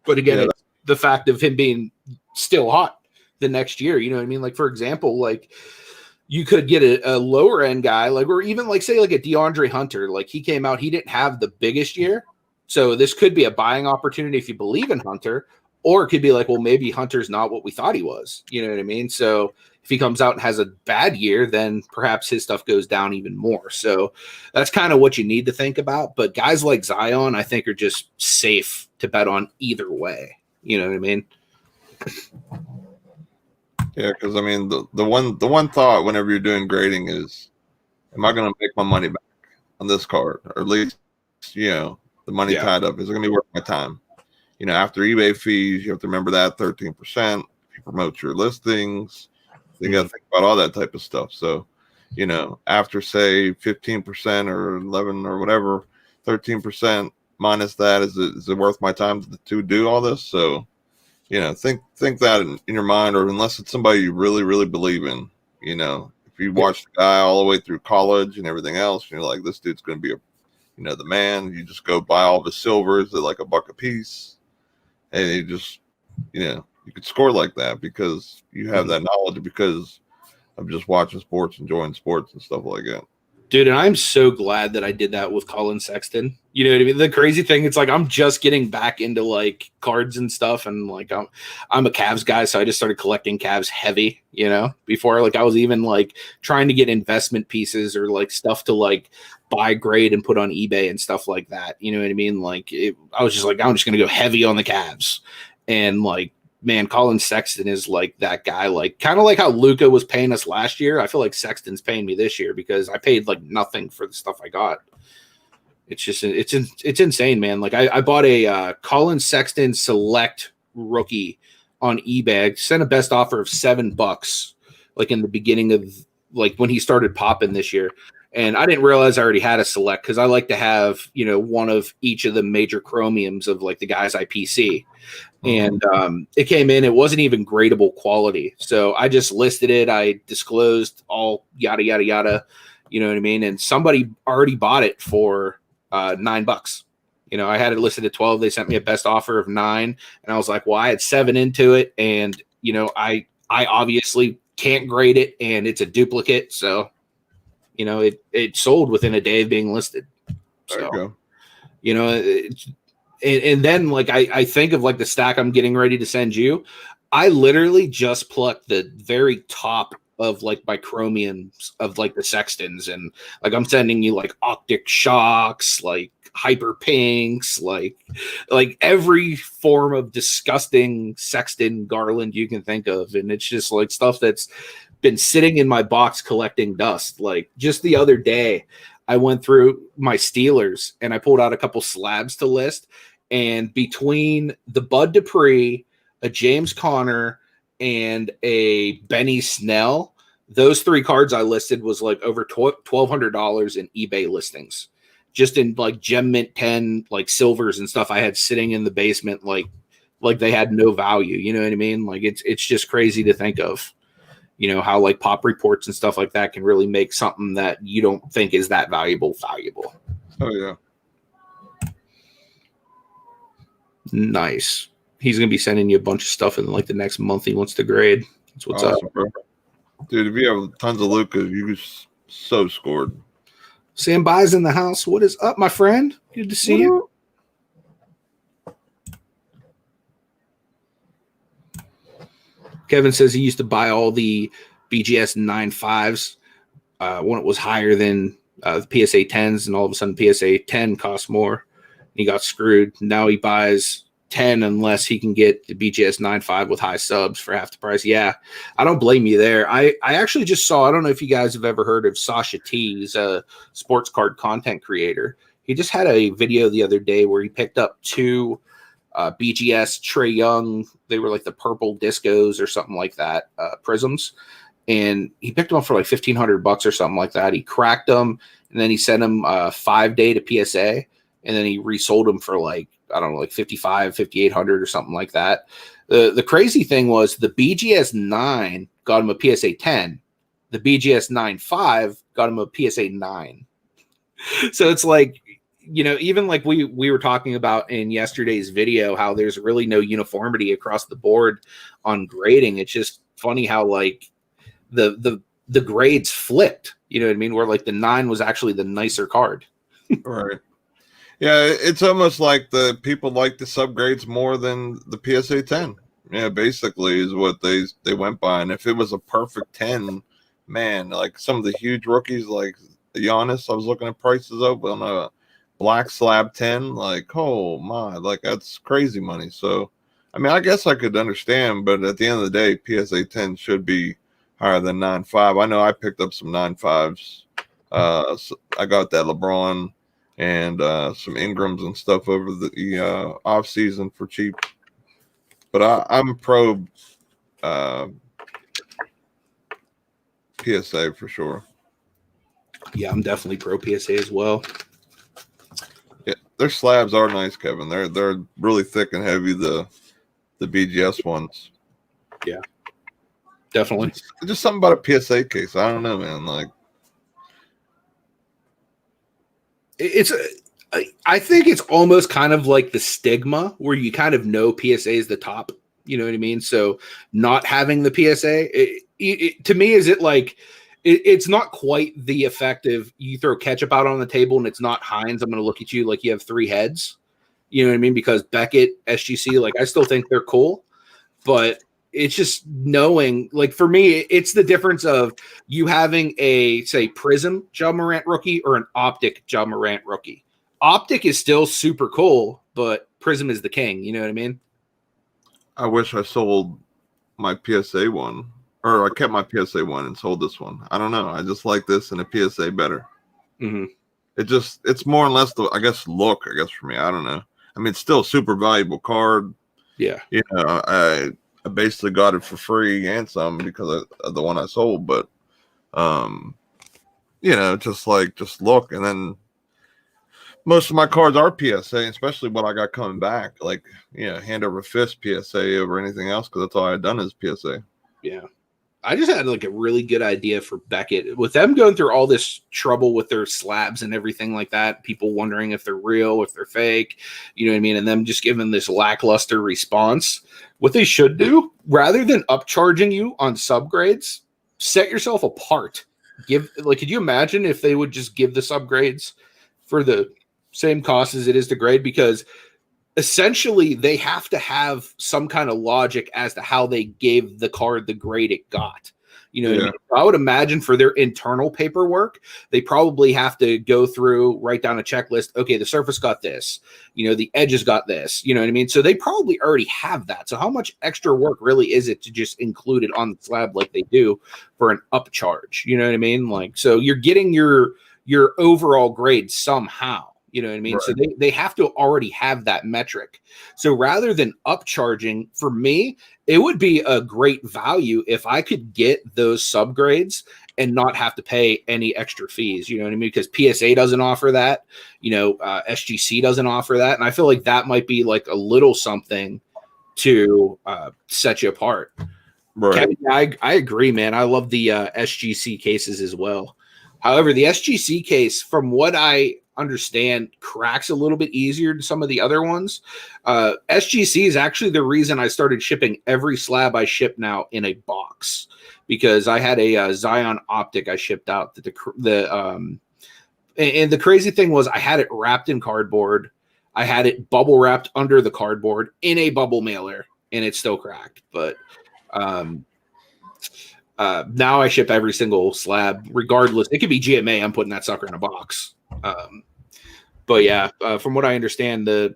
S1: But again, it's the fact of him being still hot the next year. You know what I mean? Like, for example, like you could get a lower end guy, like, or even like say like a DeAndre Hunter. Like he came out, he didn't have the biggest year. So this could be a buying opportunity if you believe in Hunter, or it could be like, well, maybe Hunter's not what we thought he was. You know what I mean? So if he comes out and has a bad year, then perhaps his stuff goes down even more. So that's kind of what you need to think about. But guys like Zion, I think, are just safe to bet on either way. You know what I mean?
S2: Yeah, because I mean, the one thought whenever you're doing grading is, am I going to make my money back on this card, or at least the money tied up? Is it going to be worth my time? After eBay fees, you have to remember that 13%. If you promote your listings, you got to think about all that type of stuff. So, after say 15% or 11 or whatever, 13% minus that, is it worth my time to do all this? So, think that in your mind, or unless it's somebody you really, really believe in, if you watch the guy all the way through college and everything else, you're like, this dude's going to be the man. You just go buy all the silvers at like $1 a piece, and you just, you could score like that because you have that knowledge, because of just watching sports, enjoying sports and stuff like that.
S1: Dude, and I'm so glad that I did that with Colin Sexton. You know what I mean? The crazy thing, it's like I'm just getting back into like cards and stuff, and like I'm a Cavs guy, so I just started collecting Cavs heavy, before like I was even like trying to get investment pieces or like stuff to like buy grade and put on eBay and stuff like that. You know what I mean? Like I was just like, I'm just gonna go heavy on the Cavs. And like, man, Colin Sexton is like that guy, like kind of like how Luka was paying us last year. I feel like Sexton's paying me this year because I paid like nothing for the stuff I got. It's just, it's insane, man. Like I bought a Colin Sexton select rookie on eBay. I sent a best offer of $7, like in the beginning of like when he started popping this year. And I didn't realize I already had a select, because I like to have, one of each of the major chromiums of like the guys I PC. And it came in, it wasn't even gradable quality. So I just listed it. I disclosed all yada, yada, yada. You know what I mean? And somebody already bought it for $9. I had it listed at 12. They sent me a best offer of 9. And I was like, well, I had 7 into it. And, I obviously can't grade it, and it's a duplicate. So, it sold within a day of being listed.
S2: There you
S1: go. And then like I think of like the stack I'm getting ready to send you. I literally just plucked the very top of like my chromiums of like the Sextons, and like I'm sending you like Optic Shocks, like Hyper Pinks, like every form of disgusting Sexton Garland you can think of. And it's just like stuff that's been sitting in my box collecting dust. Like just the other day, I went through my Steelers and I pulled out a couple slabs to list. And between the Bud Dupree, a James Conner, and a Benny Snell, those 3 cards I listed was like over $1,200 in eBay listings, just in like Gem Mint 10, like silvers and stuff I had sitting in the basement, like they had no value. You know what I mean? Like it's just crazy to think of, how like pop reports and stuff like that can really make something that you don't think is that valuable.
S2: Oh yeah.
S1: Nice. He's gonna be sending you a bunch of stuff in like the next month. He wants to grade. That's what's
S2: awesome,
S1: up,
S2: bro. Dude. If you have tons of Lucas, you just so scored.
S1: Sam Bai's in the house. What is up, my friend? Good to see you. Kevin says he used to buy all the BGS 9.5s when it was higher than the PSA 10s, and all of a sudden PSA 10 costs more. He got screwed. Now he buys 10 unless he can get the BGS 9.5 with high subs for half the price. Yeah, I don't blame you there. I actually just saw, I don't know if you guys have ever heard of Sasha T. He's a sports card content creator. He just had a video the other day where he picked up 2 BGS Trey Young. They were like the purple discos or something like that, prisms. And he picked them up for like $1,500 or something like that. He cracked them, and then he sent them 5-day to PSA, and then he resold them for like, I don't know, like 55, 5,800 or something like that. The crazy thing was the BGS 9 got him a PSA 10. The BGS 9.5 got him a PSA 9. So it's like, you know, even like we were talking about in yesterday's video, how there's really no uniformity across the board on grading. It's just funny how like the grades flipped, you know what I mean? Where like the 9 was actually the nicer card.
S2: Right. Yeah, it's almost like the people like the subgrades more than the PSA 10. Yeah, basically is what they went by. And if it was a perfect 10, man, like some of the huge rookies like Giannis, I was looking at prices up on a black slab 10, like, oh my, like that's crazy money. So, I mean, I guess I could understand, but at the end of the day, PSA 10 should be higher than 9.5. I know I picked up some 9.5s. So I got that LeBron and some Ingrams and stuff over the off season for cheap. But I'm pro PSA for sure.
S1: Yeah, I'm definitely pro PSA as well.
S2: Yeah, their slabs are nice, Kevin. They're really thick and heavy. The BGS ones.
S1: Yeah, definitely.
S2: It's just something about a PSA case. I don't know, man. Like
S1: I think it's almost kind of like the stigma where you kind of know PSA is the top. You know what I mean? So not having the PSA, to me, is it like it's not quite the effective. You throw ketchup out on the table and it's not Heinz. I'm going to look at you like you have 3 heads. You know what I mean? Because Beckett, SGC, like I still think they're cool, but it's just knowing, like for me, it's the difference of you having a, say, Prism Ja Morant rookie or an Optic Ja Morant rookie. Optic is still super cool, but Prism is the king. You know what I mean?
S2: I wish I sold my PSA one, or I kept my PSA one and sold this one. I don't know. I just like this and a PSA better.
S1: Mm-hmm.
S2: It's more or less the, I guess, look, I guess for me. I don't know. I mean, it's still a super valuable card.
S1: Yeah.
S2: You know, I basically got it for free and some because of the one I sold, but you know, just look, and then most of my cards are PSA, especially what I got coming back, like, you know, hand over fist PSA over anything else, because that's all I had done is PSA.
S1: Yeah. I just had like a really good idea for Beckett with them going through all this trouble with their slabs and everything like that. People wondering if they're real, if they're fake, you know what I mean? And them just giving this lackluster response. What they should do, rather than upcharging you on subgrades, set yourself apart. Could you imagine if they would just give the subgrades for the same cost as it is to grade? Because essentially they have to have some kind of logic as to how they gave the card the grade it got. You know what I mean? I would imagine for their internal paperwork, they probably have to go through, write down a checklist. Okay, the surface got this, you know, the edges got this, you know what I mean? So they probably already have that. So how much extra work really is it to just include it on the slab like they do for an upcharge? You know what I mean? Like, so you're getting your overall grade somehow. You know what I mean? Right. So they have to already have that metric. So rather than upcharging, for me, it would be a great value if I could get those subgrades and not have to pay any extra fees. You know what I mean? Because PSA doesn't offer that. You know, SGC doesn't offer that. And I feel like that might be like a little something to set you apart.
S2: Right.
S1: Kevin, I agree, man. I love the SGC cases as well. However, the SGC case, from what I understand, cracks a little bit easier than some of the other ones. SGC is actually the reason I started shipping every slab I ship now in a box, because I had a Zion Optic I shipped out. And the crazy thing was I had it wrapped in cardboard. I had it bubble wrapped under the cardboard in a bubble mailer, and it still cracked. But now I ship every single slab, regardless. It could be GMA. I'm putting that sucker in a box. But yeah, from what I understand, the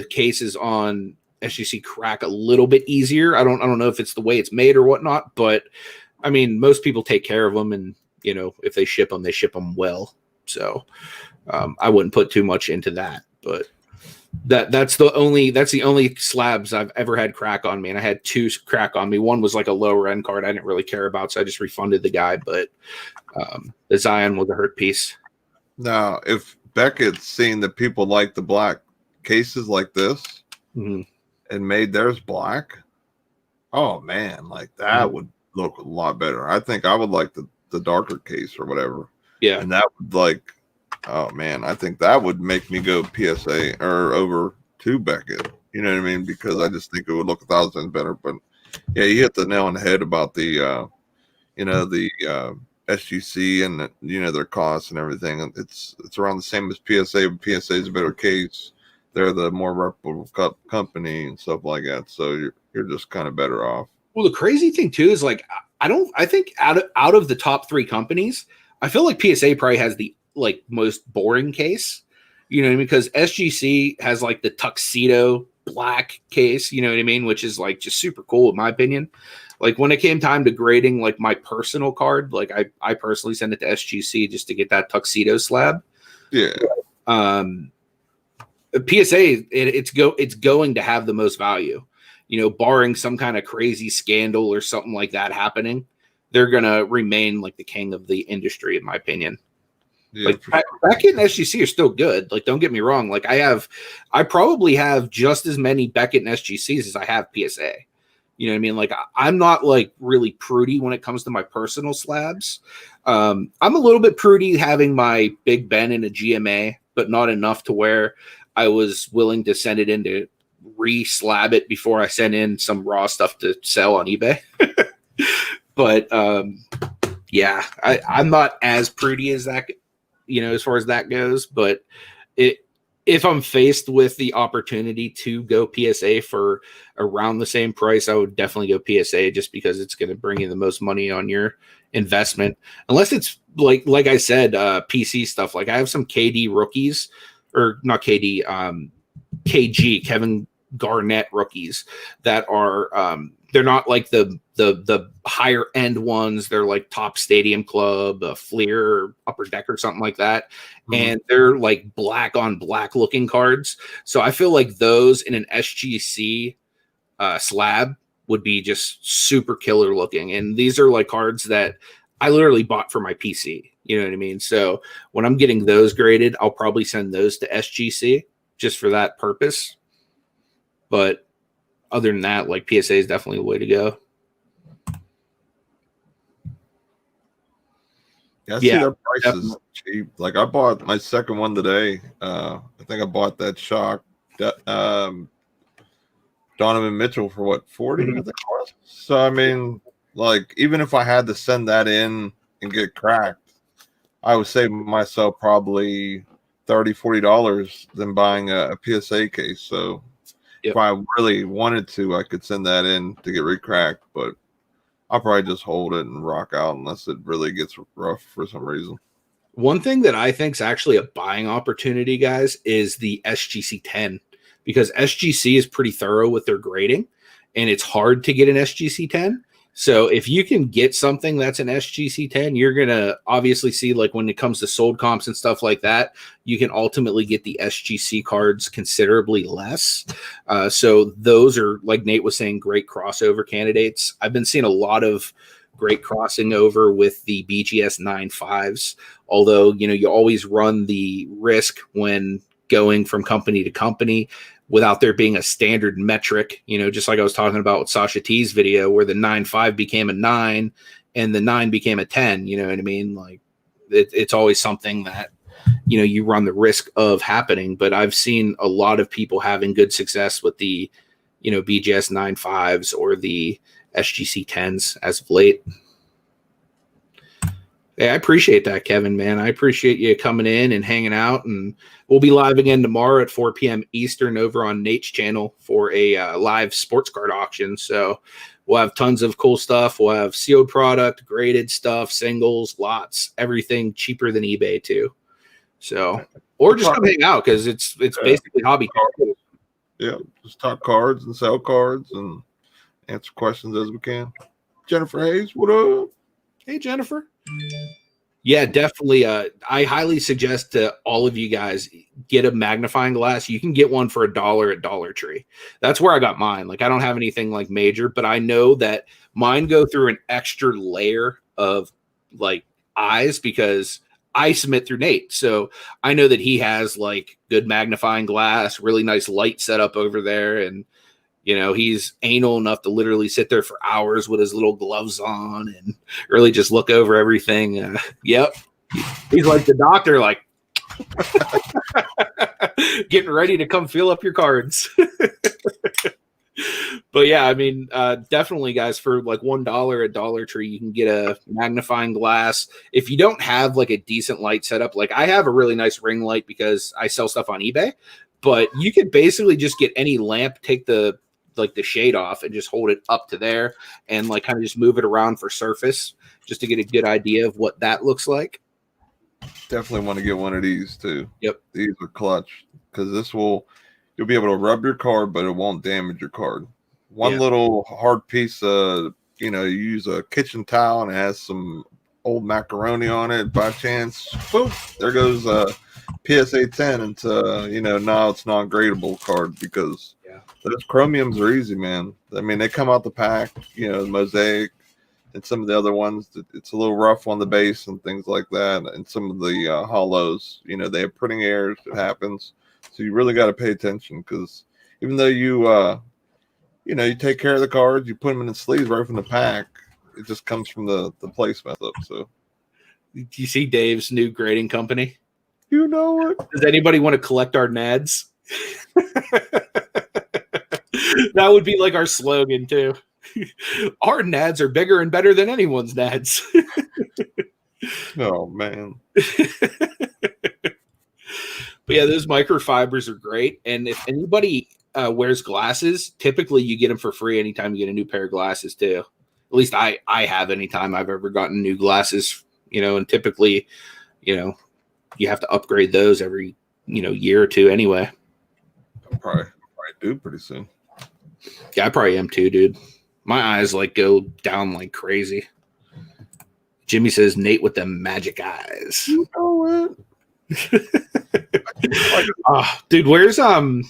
S1: cases on SGC crack a little bit easier. I don't know if it's the way it's made or whatnot, but I mean, most people take care of them, and you know, if they ship them, they ship them well. So I wouldn't put too much into that. But That's the only slabs I've ever had crack on me, and I had 2 crack on me. One was like a lower end card I didn't really care about, so I just refunded the guy. But the Zion was a hurt piece.
S2: Now, if Beckett's seen that people like the black cases like this
S1: Mm-hmm.
S2: and made theirs black, oh man, like that would look a lot better. I think I would like the darker case or whatever.
S1: Yeah,
S2: and that would like, oh man, I think that would make me go PSA or over to Beckett. You know what I mean? Because I just think it would look 1,000 times better. But yeah, you hit the nail on the head about the SGC and their costs and everything. It's around the same as PSA, but PSA is a better case. They're the more reputable company and stuff like that. So you're just kind of better off.
S1: Well, the crazy thing too is like I think out of the top 3 companies, I feel like PSA probably has the like most boring case. You know what I mean? Because SGC has like the tuxedo black case, you know what I mean, which is like just super cool in my opinion. Like when it came time to grading like my personal card, like I personally send it to SGC just to get that tuxedo slab.
S2: Yeah.
S1: PSA it's going to have the most value, barring some kind of crazy scandal or something like that happening. They're gonna remain like the king of the industry, in my opinion.
S2: Yeah,
S1: like Beckett and SGC are still good. Like, don't get me wrong. Like I probably have just as many Beckett and SGCs as I have PSA. You know what I mean? Like I'm not like really prudy when it comes to my personal slabs. I'm a little bit prudy having my Big Ben in a GMA, but not enough to where I was willing to send it in to re-slab it before I sent in some raw stuff to sell on eBay. But yeah, I'm not as prudy as that, as far as that goes. But if I'm faced with the opportunity to go PSA for around the same price, I would definitely go PSA just because it's going to bring you the most money on your investment. Unless it's like I said, PC stuff. Like I have some KD rookies, or not KD, KG, Kevin Garnett rookies that are they're not like the higher end ones. They're like Top Stadium Club, Fleer, Upper Deck, or something like that. Mm-hmm. And they're like black on black looking cards. So I feel like those in an SGC slab would be just super killer looking. And these are like cards that I literally bought for my PC. You know what I mean? So when I'm getting those graded, I'll probably send those to SGC just for that purpose. But other than that, like PSA is definitely the way to go.
S2: Yeah, I see their prices cheap. Like I bought my second one today. I think I bought that Shock Donovan Mitchell for what, 40? Mm-hmm. I think it was. So I mean, like even if I had to send that in and get cracked, I would save myself probably $30-$40 than buying a PSA case. So if I really wanted to, I could send that in to get recracked, but I'll probably just hold it and rock out unless it really gets rough for some reason.
S1: One thing that I think is actually a buying opportunity, guys, is the SGC 10, because SGC is pretty thorough with their grading, and it's hard to get an SGC 10. So if you can get something that's an SGC 10, you're going to obviously see, like when it comes to sold comps and stuff like that, you can ultimately get the SGC cards considerably less. So those are, like Nate was saying, great crossover candidates. I've been seeing a lot of great crossing over with the BGS 9.5s, although, you always run the risk when going from company to company without there being a standard metric, just like I was talking about with Sasha T's video where the 9.5 became a 9 and the 9 became a 10, you know what I mean? Like it's always something that, you run the risk of happening, but I've seen a lot of people having good success with the, BGS 9.5s or the SGC 10s as of late. Hey, I appreciate that, Kevin, man. I appreciate you coming in and hanging out, and we'll be live again tomorrow at 4 p.m. Eastern over on Nate's channel for a live sports card auction. So we'll have tons of cool stuff. We'll have sealed product, graded stuff, singles, lots, everything cheaper than eBay too. So, or just come hang out because it's basically hobby cards.
S2: Yeah, just talk cards and sell cards and answer questions as we can. Jennifer Hayes, what up?
S1: Hey, Jennifer. Yeah, definitely. I highly suggest to all of you guys get a magnifying glass. You can get one for $1 at Dollar Tree. That's where I got mine. Like I don't have anything like major, but I know that mine go through an extra layer of like eyes because I submit through Nate. So I know that he has like good magnifying glass, really nice light setup over there, and he's anal enough to literally sit there for hours with his little gloves on and really just look over everything. Yep. He's like the doctor, like getting ready to come fill up your cards. But yeah, I mean, definitely, guys, for like $1 at Dollar Tree, you can get a magnifying glass. If you don't have like a decent light setup, like I have a really nice ring light because I sell stuff on eBay, but you could basically just get any lamp, take the shade off and just hold it up to there and like kind of just move it around for surface just to get a good idea of what that looks like.
S2: Definitely want to get one of these too.
S1: Yep.
S2: These are clutch because you'll be able to rub your card, but it won't damage your card. One little hard piece, you use a kitchen towel and it has some old macaroni on it by chance. Boom, there goes PSA 10 into, now it's non-gradable card because those chromiums are easy, man. I mean, they come out the pack, the Mosaic and some of the other ones. It's a little rough on the base and things like that. And some of the hollows, they have printing errors. It happens. So you really got to pay attention because even though you take care of the cards, you put them in the sleeves right from the pack. It just comes from the place mess up. So,
S1: do you see Dave's new grading company?
S2: You know it.
S1: Does anybody want to collect our nads? That would be like our slogan too. Our nads are bigger and better than anyone's nads.
S2: Oh man.
S1: But yeah, those microfibers are great. And if anybody wears glasses, typically you get them for free anytime you get a new pair of glasses too. At least I have anytime I've ever gotten new glasses, and typically, you have to upgrade those every, year or two anyway.
S2: I'll probably do pretty soon.
S1: Yeah, I probably am too, dude. My eyes like go down like crazy. Jimmy says Nate with them magic eyes.
S2: You know it.
S1: Dude, where's Dan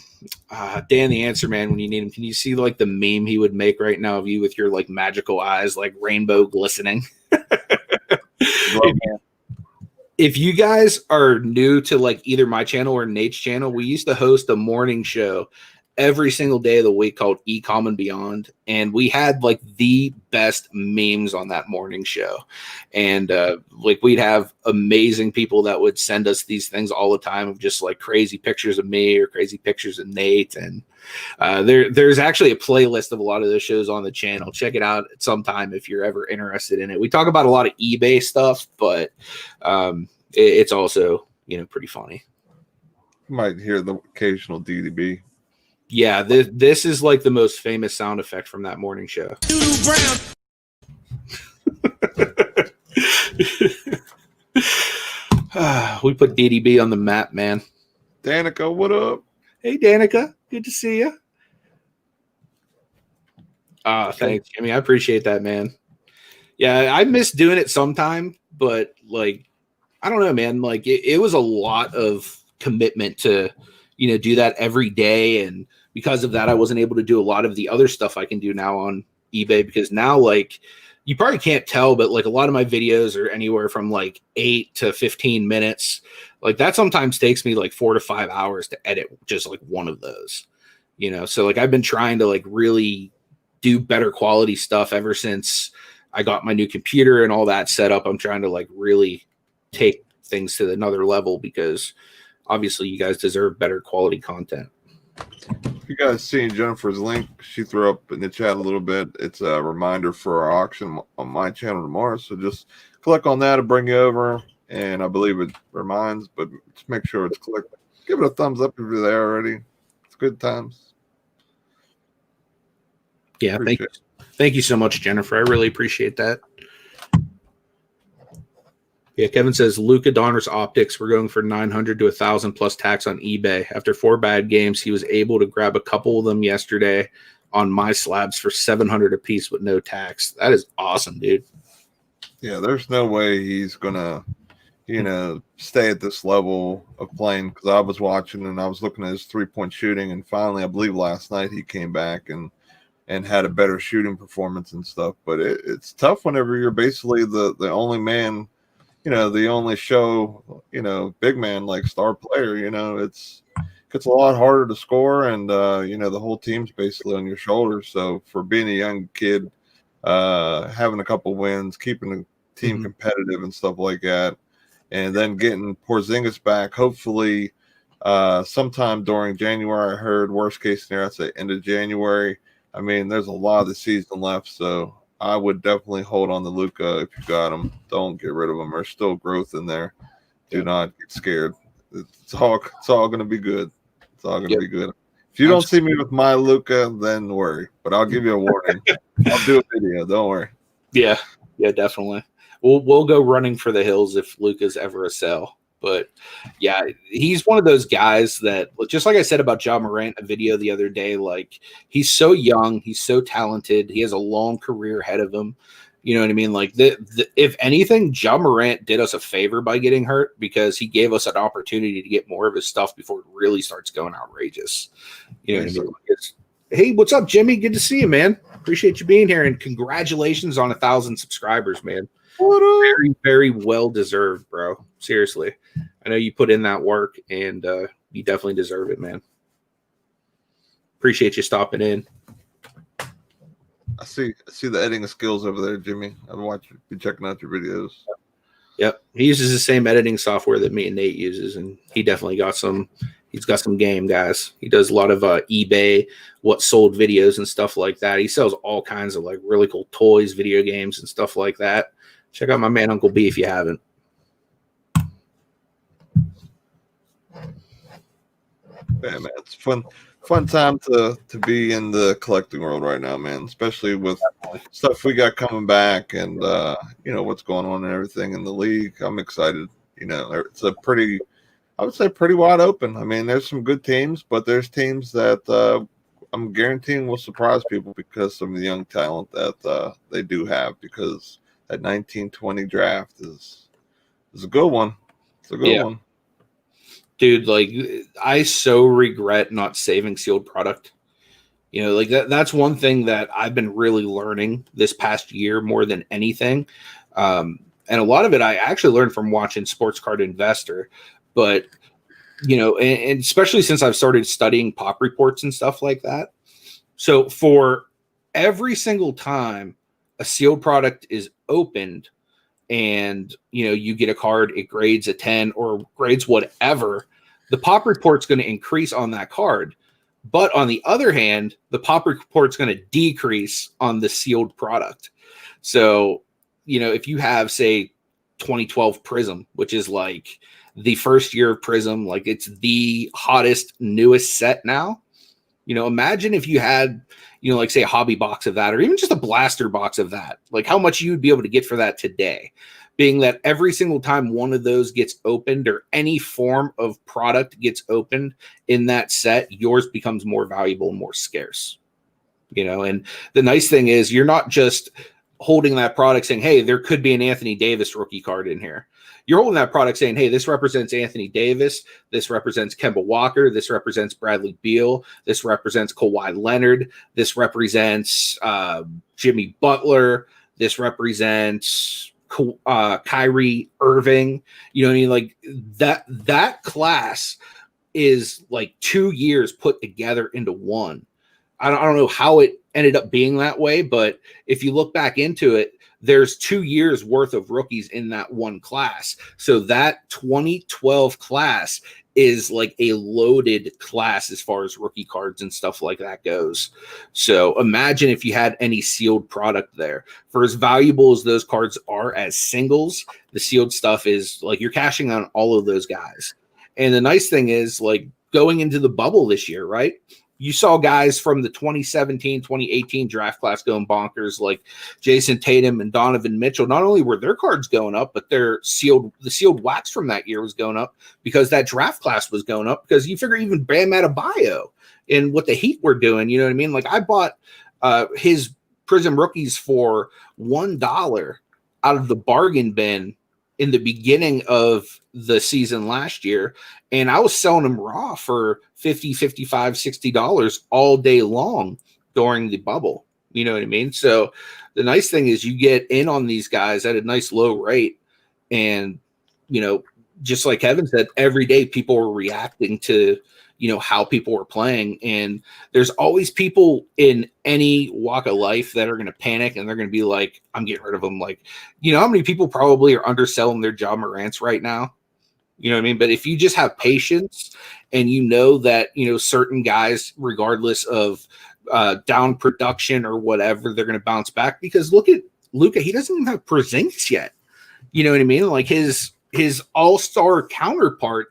S1: the Answer Man when you need him? Can you see like the meme he would make right now of you with your like magical eyes, like rainbow glistening? If you guys are new to like either my channel or Nate's channel, we used to host a morning show every single day of the week called Ecom and Beyond. And we had like the best memes on that morning show. And like we'd have amazing people that would send us these things all the time of just like crazy pictures of me or crazy pictures of Nate. And there's actually a playlist of a lot of those shows on the channel. Check it out at some time if you're ever interested in it. We talk about a lot of eBay stuff, but it's also, pretty funny.
S2: You might hear the occasional DDB.
S1: Yeah, this is like the most famous sound effect from that morning show. We put DDB on the map, man.
S2: Danica, what up?
S1: Hey, Danica. Good to see you. Thanks, Jimmy. I appreciate that, man. Yeah, I miss doing it sometime, but like, I don't know, man. Like it was a lot of commitment to, do that every day. And because of that, I wasn't able to do a lot of the other stuff I can do now on eBay because now, like, you probably can't tell, but like a lot of my videos are anywhere from like 8 to 15 minutes. Like that sometimes takes me like 4 to 5 hours to edit just like one of those, So like I've been trying to like really do better quality stuff ever since I got my new computer and all that set up. I'm trying to like really take things to another level because obviously you guys deserve better quality content.
S2: If you guys seen Jennifer's link, she threw up in the chat a little bit. It's a reminder for our auction on my channel tomorrow. So just click on that to bring you over. And I believe it reminds, but just make sure it's clicked. Give it a thumbs up if you're there already. It's good times.
S1: Yeah, thank you so much, Jennifer. I really appreciate that. Yeah, Kevin says Luka Donner's optics were going for 900 to 1,000 plus tax on eBay. After 4 bad games, he was able to grab a couple of them yesterday on my slabs for 700 a piece with no tax. That is awesome, dude.
S2: Yeah, there's no way he's gonna stay at this level of playing, because I was watching and I was looking at his 3-point shooting, and finally, I believe last night he came back and had a better shooting performance and stuff. But it's tough whenever you're basically the only man, the only show, big man, like star player. It's a lot harder to score, and the whole team's basically on your shoulders. So for being a young kid, having a couple wins, keeping the team competitive and stuff like that, and then getting Porzingis back, hopefully sometime during January. I heard worst case scenario, I'd say end of January. I mean, there's a lot of the season left, so I would definitely hold on to Luka if you got him. Don't get rid of him. There's still growth in there. Do not get scared. It's all going to be good. It's all going to be good. If you don't see me with my Luka, then worry. But I'll give you a warning. I'll do a video. Don't worry.
S1: Yeah, definitely. We'll go running for the hills if Luka's ever a sell. But yeah, he's one of those guys that, just like I said about Ja Morant, a video the other day, like he's so young, he's so talented, he has a long career ahead of him. You know what I mean? Like if anything, Ja Morant did us a favor by getting hurt, because he gave us an opportunity to get more of his stuff before it really starts going outrageous. You know what I mean? Hey, what's up, Jimmy? Good to see you, man. Appreciate you being here, and congratulations on 1,000 subscribers, man. Very, very well deserved, bro. Seriously, I know you put in that work, and you definitely deserve it, man. Appreciate you stopping in.
S2: I see the editing skills over there, Jimmy. I've been checking out your videos.
S1: Yep, he uses the same editing software that me and Nate uses, and he definitely got some. He's got some game, guys. He does a lot of eBay, what sold videos and stuff like that. He sells all kinds of like really cool toys, video games, and stuff like that. Check out my man Uncle B if you haven't.
S2: Yeah, man, it's fun time to be in the collecting world right now, man. Especially with stuff we got coming back, and what's going on and everything in the league. I'm excited. It's I would say pretty wide open. I mean, there's some good teams, but there's teams that I'm guaranteeing will surprise people because some of the young talent that they do have, because that 1920 draft is a good one. It's a good one.
S1: Dude, like I so regret not saving sealed product. Like that's one thing that I've been really learning this past year more than anything. And a lot of it I actually learned from watching Sports Card Investor. But, and especially since I've started studying pop reports and stuff like that. So for every single time a sealed product is opened and, you get a card, it grades a 10 or grades whatever, the pop report's going to increase on that card. But on the other hand, the pop report's going to decrease on the sealed product. So, if you have, say, 2012 Prism, which is like the first year of Prism, like it's the hottest, newest set now. Imagine if you had, like say a hobby box of that, or even just a blaster box of that, like how much you'd be able to get for that today, being that every single time one of those gets opened or any form of product gets opened in that set, yours becomes more valuable and more scarce. And the nice thing is you're not just holding that product saying, hey, there could be an Anthony Davis rookie card in here. You're holding that product saying, hey, this represents Anthony Davis. This represents Kemba Walker. This represents Bradley Beal. This represents Kawhi Leonard. This represents Jimmy Butler. This represents Kyrie Irving. You know what I mean? Like that class is like 2 years put together into one. I don't know how it ended up being that way, but if you look back into it, there's 2 years worth of rookies in that one class. So that 2012 class is like a loaded class as far as rookie cards and stuff like that goes. So imagine if you had any sealed product there. For as valuable as those cards are as singles, the sealed stuff is like you're cashing on all of those guys. And the nice thing is, like, going into the bubble this year, right? You saw guys from the 2017, 2018 draft class going bonkers, like Jason Tatum and Donovan Mitchell. Not only were their cards going up, but the sealed wax from that year was going up because that draft class was going up, because you figure even Bam Adebayo and what the Heat were doing, you know what I mean? Like I bought his Prism rookies for $1 out of the bargain bin in the beginning of the season last year, and I was selling them raw for $50, $55, $60 all day long during the bubble. You know what I mean? So the nice thing is you get in on these guys at a nice low rate, and just like Kevin said, every day people were reacting to how people were playing, and there's always people in any walk of life that are going to panic and they're going to be like, I'm getting rid of them. Like, how many people probably are underselling their Ja Morants right now? You know what I mean? But if you just have patience and that certain guys, regardless of down production or whatever, they're going to bounce back. Because look at Luka, he doesn't even have Porzingis yet. You know what I mean? Like his all-star counterpart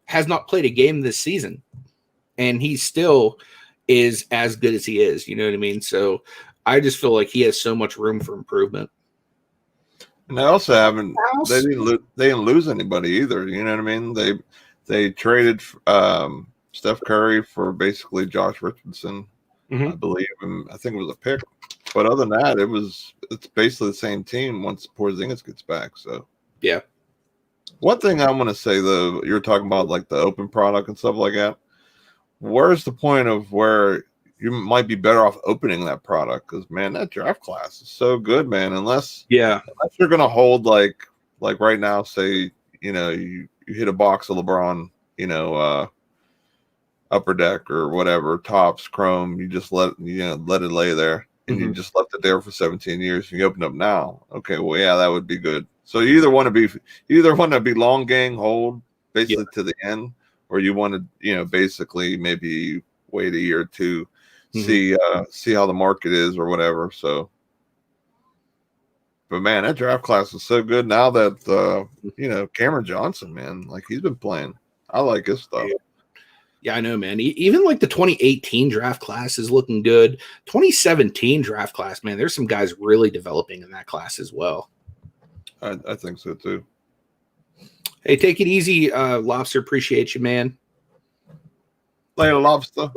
S1: has not played a game this season, and he still is as good as he is. You know what I mean? So I just feel like he has so much room for improvement.
S2: And they also haven't. They didn't lose anybody either. You know what I mean? They traded Steph Curry for basically Josh Richardson, I believe, and I think it was a pick. But other than that, it's basically the same team once Porzingis gets back. So
S1: yeah.
S2: One thing I want to say though, you're talking about like the open product and stuff like that. Where's the point of where you might be better off opening that product? Because man, that draft class is so good, man. Unless you're gonna hold like right now, say you hit a box of LeBron, upper deck or whatever, tops, chrome, you just let it lay there, and you just left it there for 17 years, and you open up now. Okay, well, yeah, that would be good. So you either want to be long gang, hold basically to the end, or you want to basically maybe wait a year or two, see how the market is or whatever. So, but man, that draft class is so good now that Cameron Johnson, man, like he's been playing. I like his stuff.
S1: Yeah, I know, man. Even like the 2018 draft class is looking good. 2017 draft class, man, there's some guys really developing in that class as well.
S2: I think so too.
S1: Hey, take it easy, Lobster. Appreciate you, man.
S2: Later, Lobster.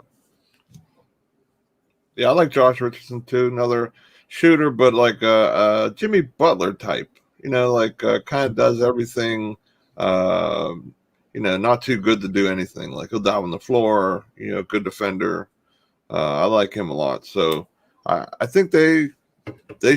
S2: Yeah, I like Josh Richardson too. Another shooter, but like a Jimmy Butler type. Kind of does everything. Not too good to do anything. Like he'll dive on the floor. Good defender. I like him a lot. So I think they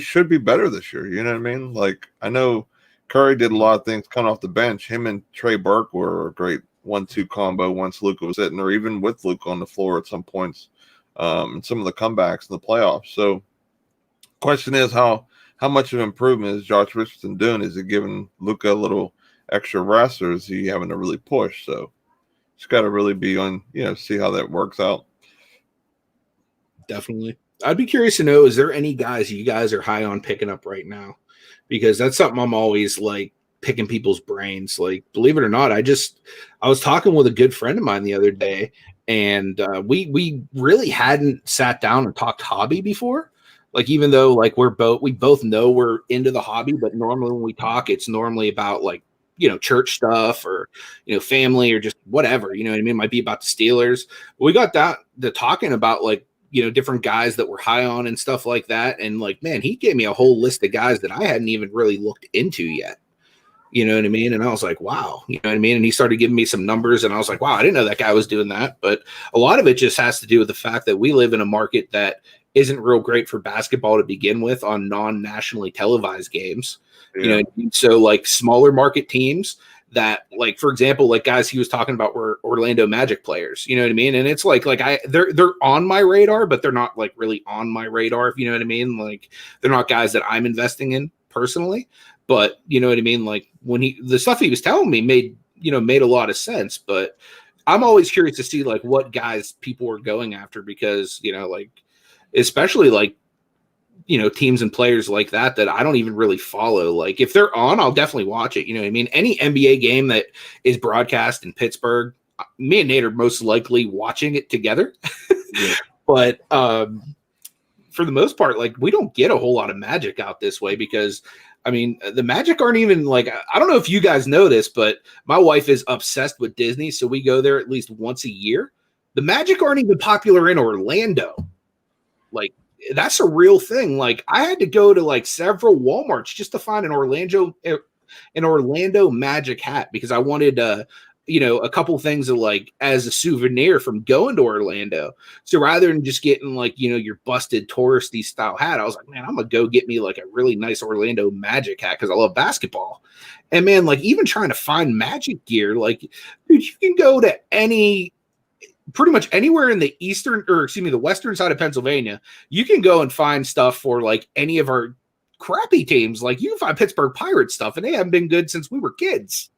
S2: should be better this year. You know what I mean? Like I know Curry did a lot of things coming off the bench. Him and Trey Burke were a great 1-2 combo once Luka was sitting, or even with Luka on the floor at some points. And some of the comebacks in the playoffs. So question is how much of an improvement is Josh Richardson doing? Is he giving Luka a little extra rest, or is he having to really push? So it's got to really be on, see how that works out.
S1: Definitely. I'd be curious to know, is there any guys you guys are high on picking up right now? Because that's something I'm always like picking people's brains. Like, believe it or not, I was talking with a good friend of mine the other day, and we really hadn't sat down and talked hobby before. Like, even though like we both know we're into the hobby, but normally when we talk, it's normally about like, church stuff or, family or just whatever, you know what I mean? It might be about the Steelers. But we got down to talking about like, different guys that we're high on and stuff like that. And like, man, he gave me a whole list of guys that I hadn't even really looked into yet. You know what I mean? And I was like, wow, you know what I mean? And he started giving me some numbers and I was like, wow, I didn't know that guy was doing that. But a lot of it just has to do with the fact that we live in a market that isn't real great for basketball to begin with on non-nationally televised games. Yeah. So like smaller market teams that, like, for example, like guys he was talking about were Orlando Magic players, you know what I mean? And it's like they're on my radar, but they're not like really on my radar, if you know what I mean? Like they're not guys that I'm investing in personally, but you know what I mean? Like when the stuff he was telling me made a lot of sense, but I'm always curious to see like what guys people are going after, because, like, especially like, teams and players like that I don't even really follow. Like if they're on, I'll definitely watch it. You know what I mean? Any NBA game that is broadcast in Pittsburgh, me and Nate are most likely watching it together. Yeah. But for the most part, like we don't get a whole lot of Magic out this way because I mean, the Magic aren't even like, I don't know if you guys know this, but my wife is obsessed with Disney. So we go there at least once a year. The Magic aren't even popular in Orlando. Like, that's a real thing. Like I had to go to like several Walmarts just to find an Orlando an Orlando Magic hat because I wanted a couple things of like as a souvenir from going to Orlando. So rather than just getting like, your busted touristy style hat, I was like, man, I'm gonna go get me like a really nice Orlando Magic hat because I love basketball. And man, like even trying to find Magic gear, like dude, you can go to pretty much anywhere in the the western side of Pennsylvania. You can go and find stuff for like any of our crappy teams. Like you can find Pittsburgh Pirates stuff, and they haven't been good since we were kids.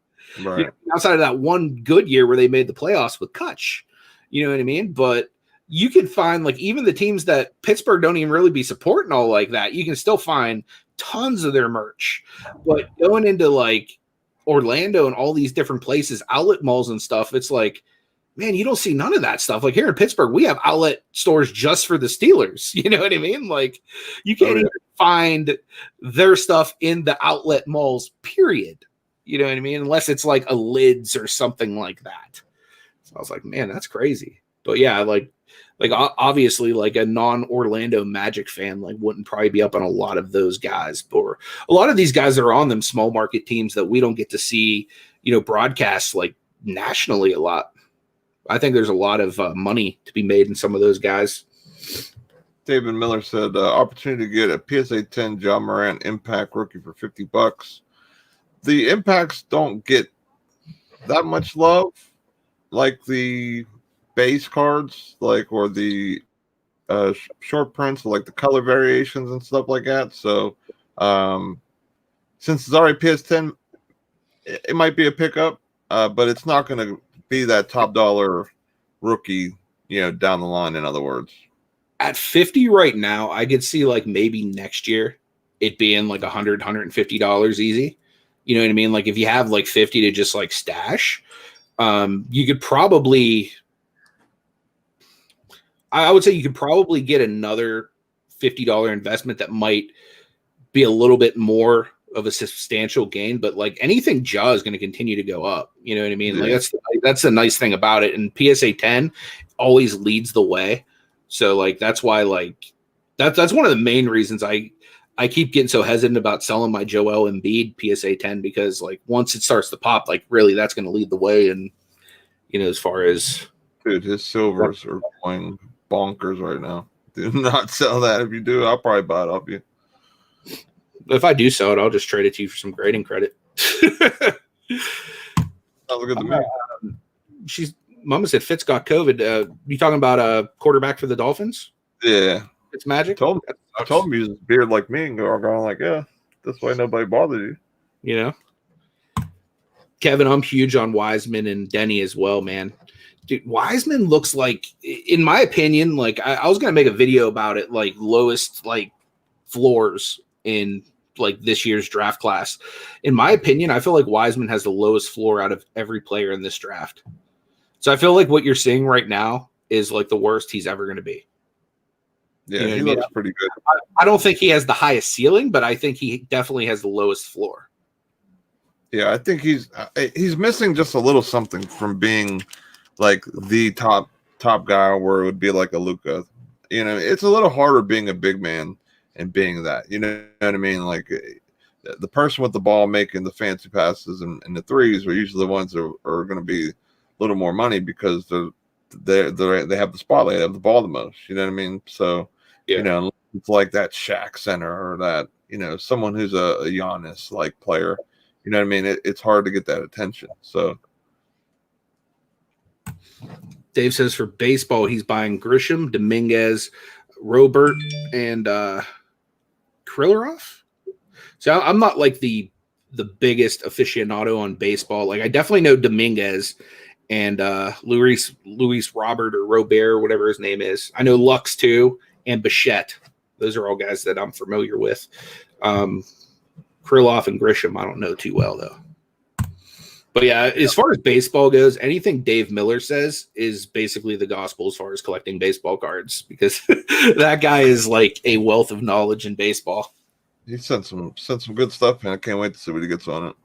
S2: Right.
S1: Outside of that one good year where they made the playoffs with Kutch, you know what I mean? But you can find like even the teams that Pittsburgh don't even really be supporting all like that, you can still find tons of their merch. But going into like Orlando and all these different places, outlet malls and stuff, it's like, man, you don't see none of that stuff. Like here in Pittsburgh, we have outlet stores just for the Steelers. You know what I mean? Like you can't even find their stuff in the outlet malls, period. You know what I mean? Unless it's like a Lids or something like that. So I was like, man, that's crazy. But yeah, like obviously like a non-Orlando Magic fan like wouldn't probably be up on a lot of those guys. But a lot of these guys that are on them small market teams that we don't get to see, broadcast like nationally a lot. I think there's a lot of money to be made in some of those guys.
S2: David Miller said, opportunity to get a PSA 10 John Morant Impact rookie for $50. The impacts don't get that much love like the base cards, like, or the short prints, like the color variations and stuff like that. So since it's already PS10, it might be a pickup, but it's not going to be that top dollar rookie, down the line, in other words.
S1: At 50 right now, I could see like maybe next year it being like $100, $150 easy. You know what I mean? Like if you have like 50 to just like stash, you could probably, I would say you could probably get another $50 investment that might be a little bit more of a substantial gain, but like anything JA is going to continue to go up. You know what I mean?
S2: Yeah.
S1: Like that's the nice thing about it. And PSA 10 always leads the way. So like, that's why like that's one of the main reasons I keep getting so hesitant about selling my Joel Embiid PSA 10, because like once it starts to pop, like really that's going to lead the way. And, as far as
S2: dude, his silvers are going bonkers right now. Do not sell that. If you do, I'll probably buy it off you.
S1: If I do sell it, I'll just trade it to you for some grading credit.
S2: Sounds good to me.
S1: Mama said Fitz got COVID. You talking about a quarterback for the Dolphins?
S2: Yeah.
S1: It's Magic?
S2: I told him he was beard like me, and going like, yeah, that's why nobody bothered you.
S1: Kevin, I'm huge on Wiseman and Denny as well, man. Dude, Wiseman looks like, in my opinion, like I was going to make a video about it, like lowest like floors in like this year's draft class. In my opinion, I feel like Wiseman has the lowest floor out of every player in this draft. So I feel like what you're seeing right now is like the worst he's ever going to be.
S2: Yeah, he looks pretty good.
S1: I don't think he has the highest ceiling, but I think he definitely has the lowest floor.
S2: Yeah, I think he's missing just a little something from being like the top guy, where it would be like a Luka. It's a little harder being a big man and being that. You know what I mean? Like the person with the ball making the fancy passes and the threes are usually the ones that are going to be a little more money because they have the spotlight, they have the ball the most. You know what I mean? So yeah. It's like that Shaq center or that someone who's a Giannis like player. You know what I mean? It's hard to get that attention. So
S1: Dave says for baseball, he's buying Grisham, Dominguez, Robert, and Krylarov. So I'm not like the biggest aficionado on baseball. Like I definitely know Dominguez and Luis Robert or Robert or whatever his name is. I know Lux too, and Bichette. Those are all guys that I'm familiar with. Krylarov and Grisham, I don't know too well though. But yeah, as far as baseball goes, anything Dave Miller says is basically the gospel as far as collecting baseball cards, because that guy is like a wealth of knowledge in baseball.
S2: He sent some good stuff, and I can't wait to see what he gets on it.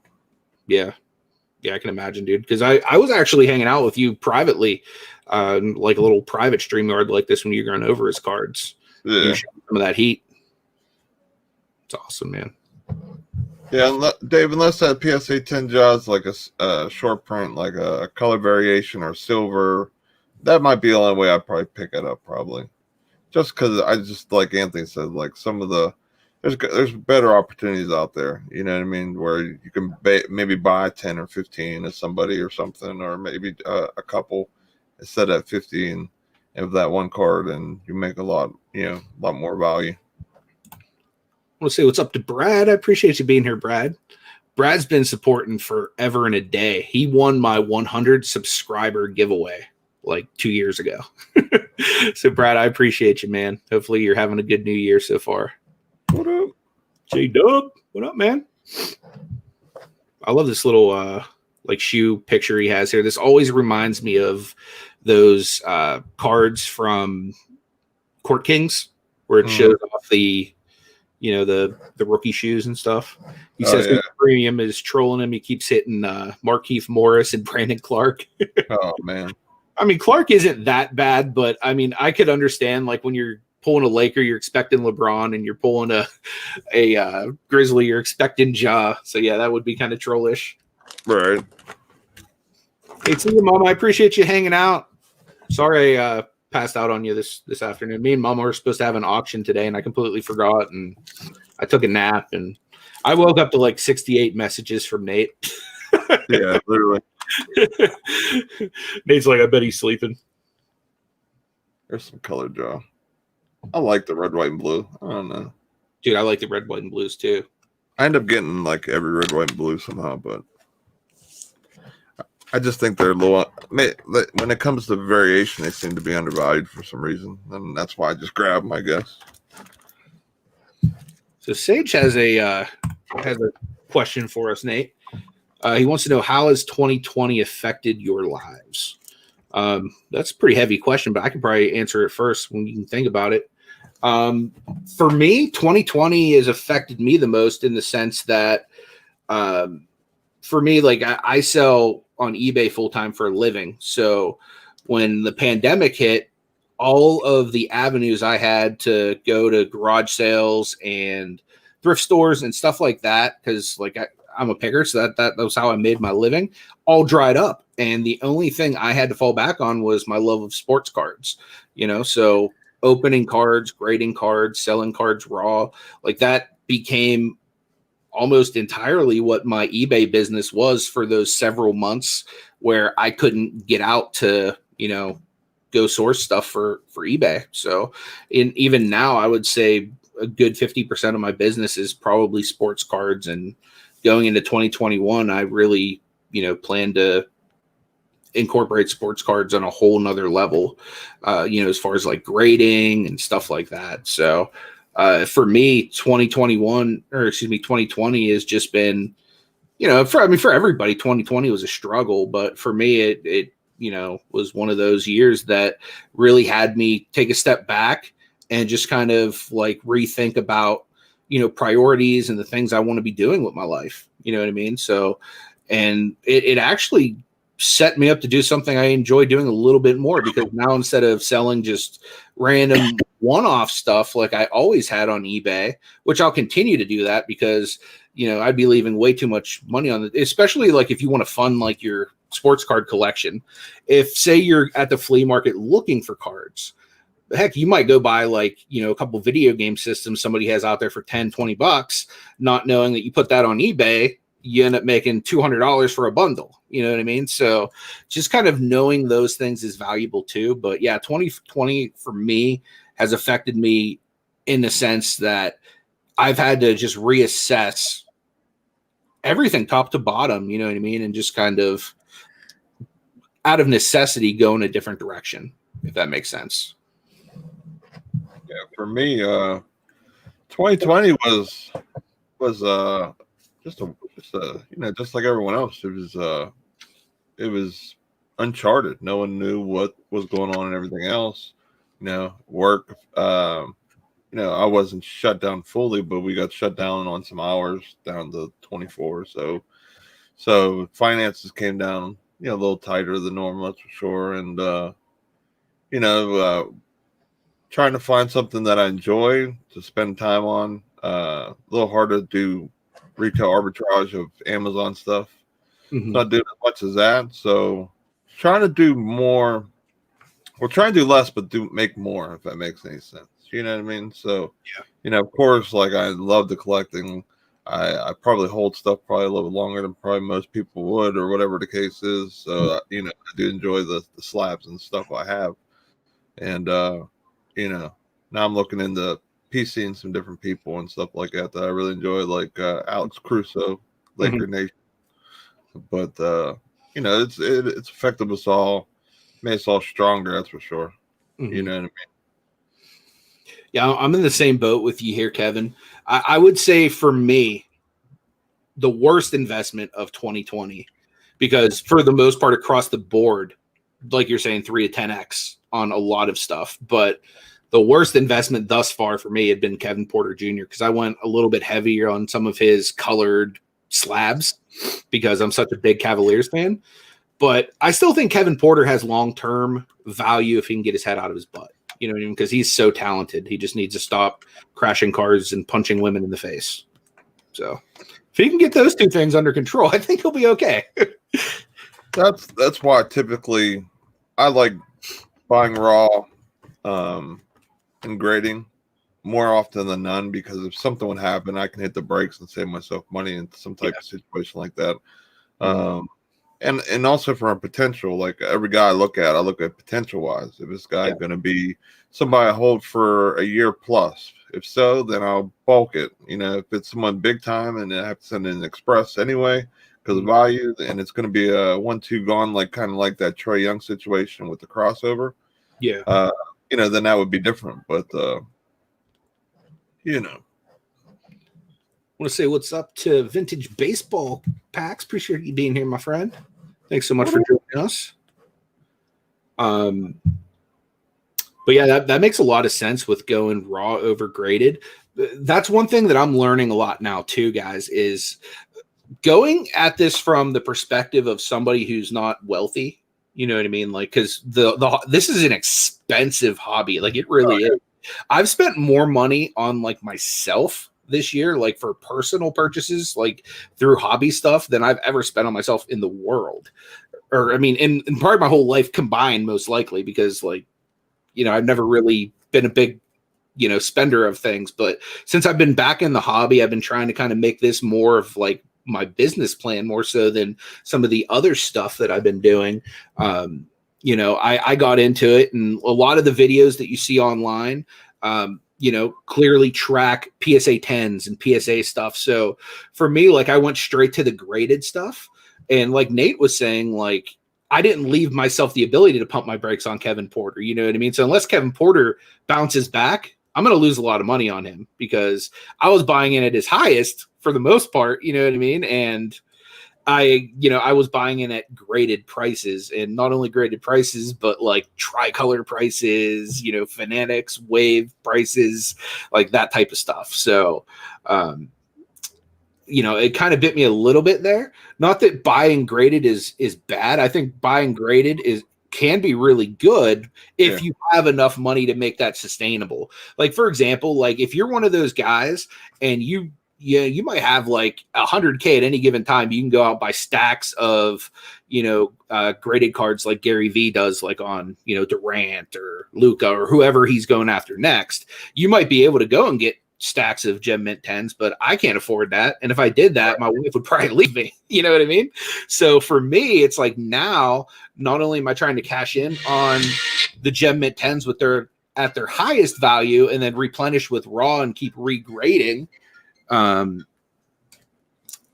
S1: Yeah, I can imagine, dude. Because I was actually hanging out with you privately, like a little private StreamYard like this when you're going over his cards.
S2: Yeah,
S1: some of that heat. It's awesome, man.
S2: Yeah, Dave, unless that PSA 10 Jaws like a short print, like a color variation or silver, that might be the only way I'd probably pick it up. Probably just because I just like Anthony said, like some of the there's better opportunities out there. You know what I mean? Where you can maybe buy 10 or 15 of somebody or something, or maybe a couple instead of 15 of that one card, and you make a lot more value.
S1: I want to say what's up to Brad. I appreciate you being here, Brad. Brad's been supporting forever and a day. He won my 100 subscriber giveaway like 2 years ago. So, Brad, I appreciate you, man. Hopefully you're having a good new year so far.
S2: What up?
S1: J-Dub, what up, man? I love this little like shoe picture he has here. This always reminds me of those cards from Court Kings where it shows off the the rookie shoes and stuff. He says Premium is trolling him. He keeps hitting Markieff Morris and Brandon Clark.
S2: Oh, man.
S1: I mean, Clark isn't that bad, but I mean, I could understand like when you're pulling a Laker, you're expecting LeBron, and you're pulling a Grizzly, you're expecting Ja. So yeah, that would be kind of trollish.
S2: Right.
S1: Hey, see you, Mom. I appreciate you hanging out. Sorry I passed out on you this afternoon. Me and Mama were supposed to have an auction today, and I completely forgot, and I took a nap, and I woke up to like 68 messages from Nate.
S2: Yeah, literally.
S1: Nate's like, I bet he's sleeping.
S2: There's some color, Joe. I like the red, white, and blue. I don't know.
S1: Dude, I like the red, white, and blues too.
S2: I end up getting like every red, white, and blue somehow, but I just think they're low. When it comes to variation, they seem to be undervalued for some reason, and that's why I just grab them, I guess.
S1: So Sage has a question for us, Nate. He wants to know, how has 2020 affected your lives? That's a pretty heavy question, but I can probably answer it first when you can think about it. For me, 2020 has affected me the most in the sense that for me, like I sell on eBay full time for a living. So when the pandemic hit, all of the avenues I had to go to garage sales and thrift stores and stuff like that, because like I'm a picker, so that was how I made my living, all dried up. And the only thing I had to fall back on was my love of sports cards, so opening cards, grading cards, selling cards raw, like that became almost entirely what my eBay business was for those several months where I couldn't get out to, go source stuff for eBay. So even now, I would say a good 50% of my business is probably sports cards. And going into 2021, I really, plan to incorporate sports cards on a whole nother level, as far as like grading and stuff like that. So for me, 2020 has just been, for everybody, 2020 was a struggle, but for me, it was one of those years that really had me take a step back and just kind of like rethink about, priorities and the things I want to be doing with my life. You know what I mean? So, and it actually set me up to do something I enjoy doing a little bit more, because now instead of selling just random one-off stuff like I always had on eBay, which I'll continue to do that because, I'd be leaving way too much money on it, especially like if you want to fund like your sports card collection. If say you're at the flea market looking for cards, heck, you might go buy like, a couple video game systems somebody has out there for $10-20, not knowing that you put that on eBay, you end up making $200 for a bundle. You know what I mean? So just kind of knowing those things is valuable too. But yeah, 2020 for me has affected me in the sense that I've had to just reassess everything top to bottom, you know what I mean? And just kind of out of necessity go in a different direction, if that makes sense.
S2: Yeah, for me, 2020 was just like everyone else. It was uncharted. No one knew what was going on and everything else. Work. I wasn't shut down fully, but we got shut down on some hours, down to 24. So finances came down, a little tighter than normal, that's for sure. And trying to find something that I enjoy to spend time on. A little hard to do retail arbitrage of Amazon stuff.
S1: Mhm.
S2: Not doing as much as that. So trying to do more. Well, try and do less, but make more, if that makes any sense. You know what I mean? So,
S1: Yeah.
S2: of course, like I love the collecting. I probably hold stuff probably a little bit longer than probably most people would, or whatever the case is. So, I do enjoy the slabs and stuff I have. And, now I'm looking into PCing some different people and stuff like that I really enjoy, like Alex Crusoe, Laker Nation. But, it's affected us all. Made us all stronger, that's for sure. You know what I mean?
S1: Yeah, I'm in the same boat with you here, Kevin. I would say for me, the worst investment of 2020, because for the most part across the board, like you're saying, 3 to 10x on a lot of stuff. But the worst investment thus far for me had been Kevin Porter Jr. because I went a little bit heavier on some of his colored slabs because I'm such a big Cavaliers fan. But I still think Kevin Porter has long-term value if he can get his head out of his butt. You know what I mean? Because he's so talented. He just needs to stop crashing cars and punching women in the face. So if he can get those two things under control, I think he'll be okay.
S2: That's why typically I like buying raw and grading more often than none, because if something would happen, I can hit the brakes and save myself money in some type of situation like that. And also from a potential, like every guy I look at potential wise. If this guy going to be somebody I hold for a year plus, if so, then I'll bulk it. If it's someone big time and I have to send it in express anyway because of value, and it's going to be a 1-2 gone, like kind of like that Trae Young situation with the crossover.
S1: Yeah.
S2: Then that would be different. But
S1: I want to say what's up to Vintage Baseball Packs. Appreciate you being here, my friend. Thanks so much for joining us. But yeah, that makes a lot of sense with going raw over graded. That's one thing that I'm learning a lot now too, guys, is going at this from the perspective of somebody who's not wealthy. You know what I mean? Like, because this is an expensive hobby. Like, it really is. I've spent more money on like myself this year, like for personal purchases, like through hobby stuff, than I've ever spent on myself in the world. Or I mean, in probably my whole life combined, most likely, because like, I've never really been a big, spender of things. But since I've been back in the hobby, I've been trying to kind of make this more of like my business plan, more so than some of the other stuff that I've been doing. I got into it, and a lot of the videos that you see online, clearly track PSA 10s and PSA stuff. So for me, like I went straight to the graded stuff. And like Nate was saying, like, I didn't leave myself the ability to pump my brakes on Kevin Porter. You know what I mean? So unless Kevin Porter bounces back, I'm going to lose a lot of money on him because I was buying in at his highest for the most part. You know what I mean? And I was buying in at graded prices, and not only graded prices, but like tricolor prices, Fanatics, Wave prices, like that type of stuff. So, it kind of bit me a little bit there. Not that buying graded is bad. I think buying graded can be really good if you have enough money to make that sustainable. Like, for example, like if you're one of those guys and you might have like 100K at any given time. You can go out and buy stacks of, graded cards like Gary V does, like on, Durant or Luca or whoever he's going after next. You might be able to go and get stacks of Gem Mint 10s, but I can't afford that. And if I did that, my wife would probably leave me. You know what I mean? So for me, it's like now, not only am I trying to cash in on the Gem Mint 10s at their highest value and then replenish with raw and keep regrading.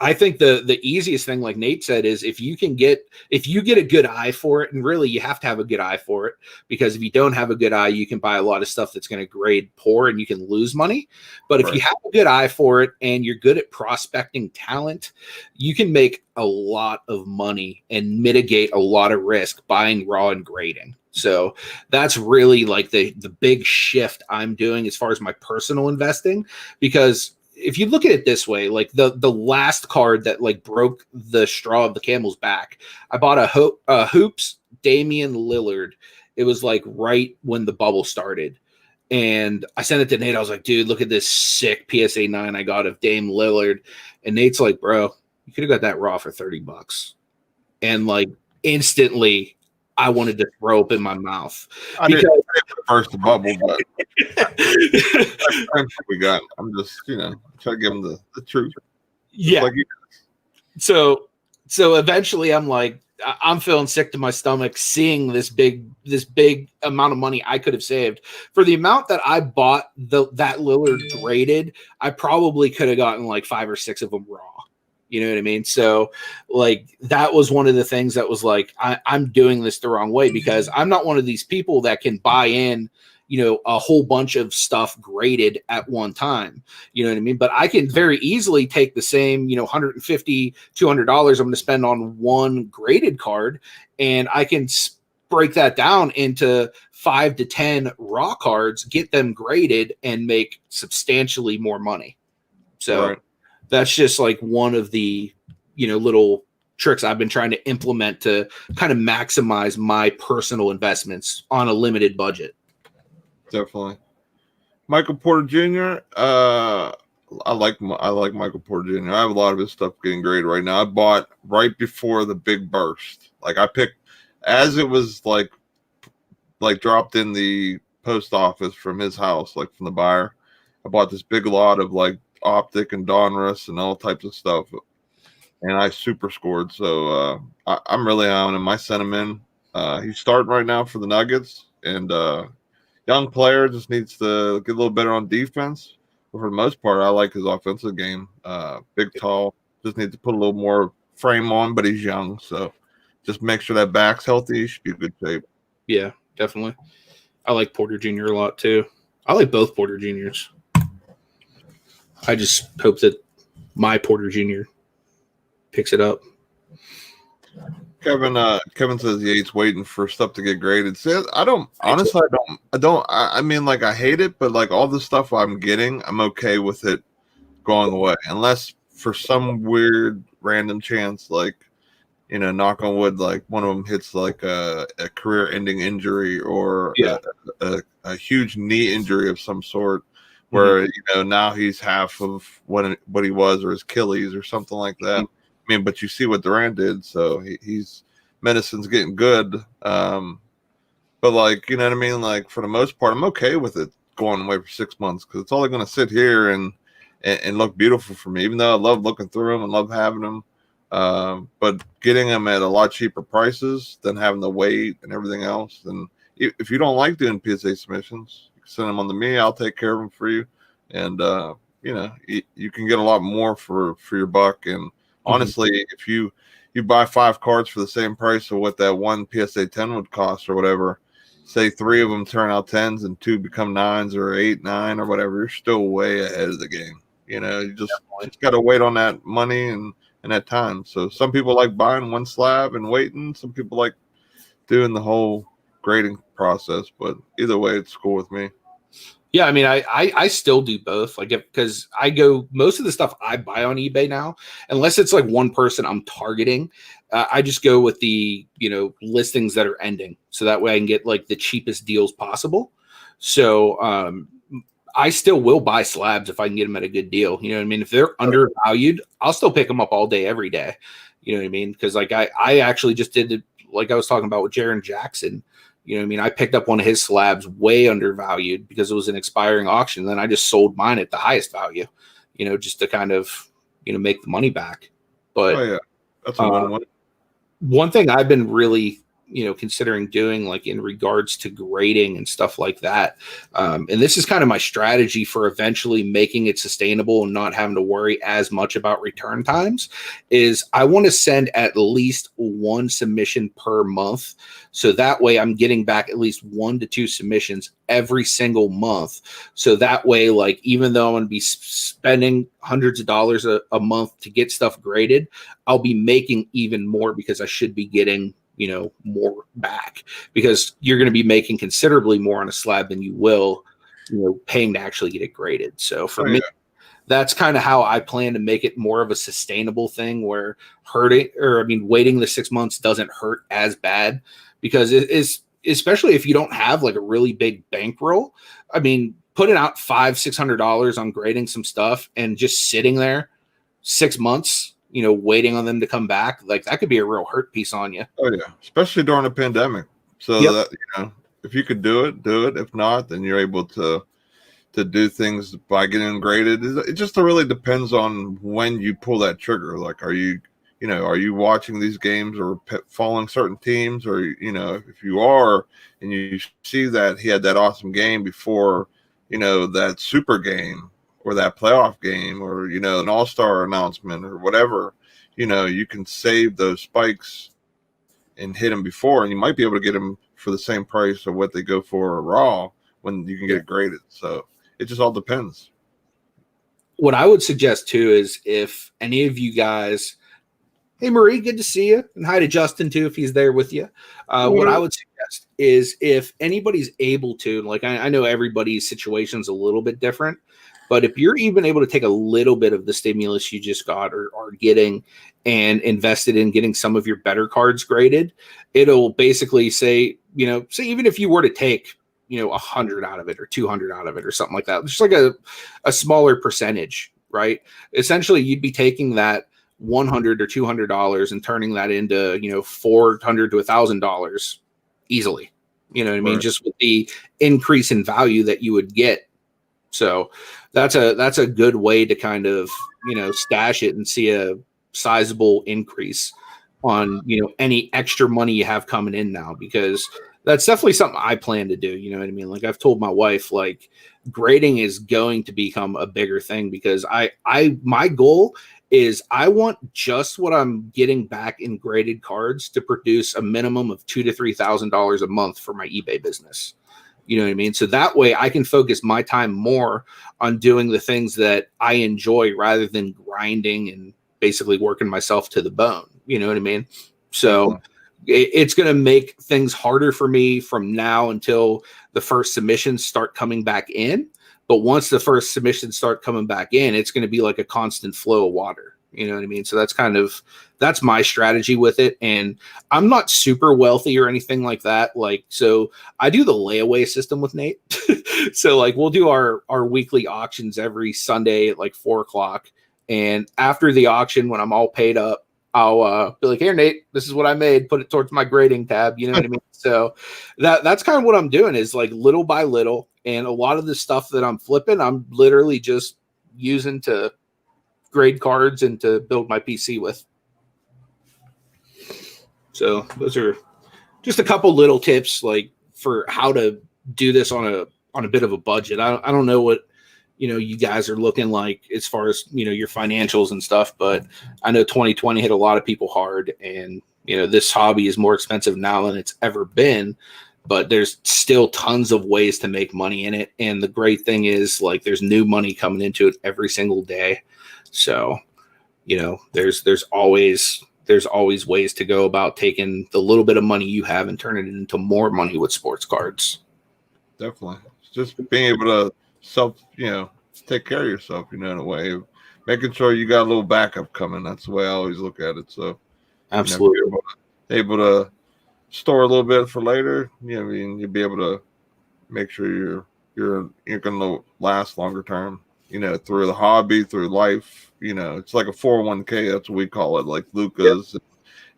S1: I think the easiest thing, like Nate said, is if you get a good eye for it, and really you have to have a good eye for it, because if you don't have a good eye, you can buy a lot of stuff that's going to grade poor and you can lose money. But if you have a good eye for it and you're good at prospecting talent, you can make a lot of money and mitigate a lot of risk buying raw and grading. So that's really like the big shift I'm doing as far as my personal investing, because if you look at it this way, like the last card that like broke the straw of the camel's back, I bought a Hoops Damian Lillard. It was like right when the bubble started. And I sent it to Nate. I was like, dude, look at this sick PSA 9 I got of Dame Lillard. And Nate's like, bro, you could have got that raw for $30. And like instantly I wanted to throw up in my mouth.
S2: I didn't burst the bubble, but we got. I'm just, trying to give them the truth.
S1: Yeah. Like so eventually I'm like, I'm feeling sick to my stomach seeing this big amount of money I could have saved for the amount that I bought that Lillard graded. I probably could have gotten like 5 or 6 of them raw. You know what I mean? So like that was one of the things that was like, I'm doing this the wrong way because I'm not one of these people that can buy in, a whole bunch of stuff graded at one time. You know what I mean? But I can very easily take the same, $150, $200 I'm going to spend on one graded card, and I can break that down into 5 to 10 raw cards, get them graded, and make substantially more money. So that's just like one of the, little tricks I've been trying to implement to kind of maximize my personal investments on a limited budget.
S2: Definitely. Michael Porter Jr. I like Michael Porter Jr. I have a lot of his stuff getting graded right now. I bought right before the big burst. Like I picked as it was like dropped in the post office from his house, like from the buyer. I bought this big lot of like Optic and Donruss and all types of stuff, and I super scored. So I'm really high on him. I sent him in. He's starting right now for the Nuggets, and young player, just needs to get a little better on defense. But for the most part, I like his offensive game. Big, tall, just needs to put a little more frame on, but he's young. So just make sure that back's healthy. He should be in good shape.
S1: Yeah, definitely. I like Porter Jr. a lot too. I like both Porter Jr.'s. I just hope that my Porter Jr. picks it up.
S2: Kevin says Yates waiting for stuff to get graded. See, I mean, like, I hate it, but like all the stuff I'm getting, I'm okay with it going away, unless for some weird random chance, like, knock on wood, like one of them hits like a career-ending injury or a huge knee injury of some sort, where now he's half of what he was, or his Achilles or something like that. I mean, but you see what Durant did, so he's medicine's getting good. But like, you know what I mean? Like for the most part, I'm okay with it going away for 6 months because it's only going to sit here and look beautiful for me. Even though I love looking through them and love having them, but getting them at a lot cheaper prices than having to wait and everything else. And if you don't like doing PSA submissions, you can send them on to me. I'll take care of them for you, and you can get a lot more for your buck. And honestly, if you buy 5 cards for the same price of what that one PSA 10 would cost or whatever, say 3 of them turn out 10s and 2 become 9s or 8, 9 or whatever, you're still way ahead of the game. You just got to wait on that money and that time. So some people like buying one slab and waiting. Some people like doing the whole grading process, but either way, it's cool with me.
S1: Yeah, I mean, I still do both, like, because I go, most of the stuff I buy on eBay now, unless it's like one person I'm targeting, I just go with the listings that are ending, so that way I can get like the cheapest deals possible. So I still will buy slabs if I can get them at a good deal. You know what I mean? If they're undervalued, I'll still pick them up all day, every day. You know what I mean? Because like I actually just did it, like I was talking about with Jaren Jackson. You know what I mean? I picked up one of his slabs way undervalued because it was an expiring auction. Then I just sold mine at the highest value, just to kind of, make the money back. But
S2: that's a one.
S1: One thing I've been really, considering doing, like in regards to grading and stuff like that. And this is kind of my strategy for eventually making it sustainable and not having to worry as much about return times, is I want to send at least 1 submission per month. So that way I'm getting back at least 1 to 2 submissions every single month. So that way, like, even though I'm going to be spending hundreds of dollars a month to get stuff graded, I'll be making even more because I should be getting more back, because you're going to be making considerably more on a slab than you will, paying to actually get it graded. So for me, that's kind of how I plan to make it more of a sustainable thing, where waiting the 6 months doesn't hurt as bad, because especially if you don't have like a really big bankroll. I mean, putting out $500-$600 on grading some stuff and just sitting there 6 months, waiting on them to come back, like that could be a real hurt piece on you.
S2: Oh yeah, especially during a pandemic. So that if you could do it, do it. If not, then you're able to do things by getting graded. It just really depends on when you pull that trigger. Like, are you watching these games or following certain teams, or if you are and you see that he had that awesome game before, that super game or that playoff game or an all-star announcement or whatever, you can save those spikes and hit them before, and you might be able to get them for the same price of what they go for raw when you can get it graded. So it just all depends.
S1: What I would suggest too is if any of you guys, hey Marie, good to see you, and hi to Justin too if he's there with you. What I would suggest is if anybody's able to, like I know everybody's situation's a little bit different, but if you're even able to take a little bit of the stimulus you just got or are getting and invested in getting some of your better cards graded, it'll basically say even if you were to take 100 out of it or 200 out of it or something like that, just like a smaller percentage, right? Essentially, you'd be taking that $100 or $200 and turning that into $400 to $1,000 easily. You know what I mean? Just with the increase in value that you would get. So that's a good way to kind of stash it and see a sizable increase on any extra money you have coming in now, because that's definitely something I plan to do. You know what I mean? Like I've told my wife, like grading is going to become a bigger thing, because my goal is I want just what I'm getting back in graded cards to produce a minimum of $2,000 to $3,000 a month for my eBay business. You know what I mean? So that way I can focus my time more on doing the things that I enjoy rather than grinding and basically working myself to the bone. You know what I mean? So it's going to make things harder for me from now until the first submissions start coming back in. But once the first submissions start coming back in, it's going to be like a constant flow of water. You know what I mean? So that's my strategy with it. And I'm not super wealthy or anything like that. Like, so I do the layaway system with Nate. So like we'll do our weekly auctions every Sunday at like 4:00. And after the auction, when I'm all paid up, I'll be like, here, Nate, this is what I made. Put it towards my grading tab. You know what I mean? So that's kind of what I'm doing, is like little by little. And a lot of the stuff that I'm flipping, I'm literally just using to grade cards and to build my PC with. So those are just a couple little tips, like for how to do this on a bit of a budget. I don't know what you guys are looking like as far as your financials and stuff, but I know 2020 hit a lot of people hard, and this hobby is more expensive now than it's ever been, but there's still tons of ways to make money in it. And the great thing is, like, there's new money coming into it every single day. So there's always ways to go about taking the little bit of money you have and turning it into more money with sports cards.
S2: Definitely. Just being able to take care of yourself, in a way, making sure you got a little backup coming. That's the way I always look at it. So
S1: absolutely
S2: able to store a little bit for later. You'll be able to make sure you're going to last longer term, through the hobby, through life. It's like a 401k. That's what we call it, like Luca's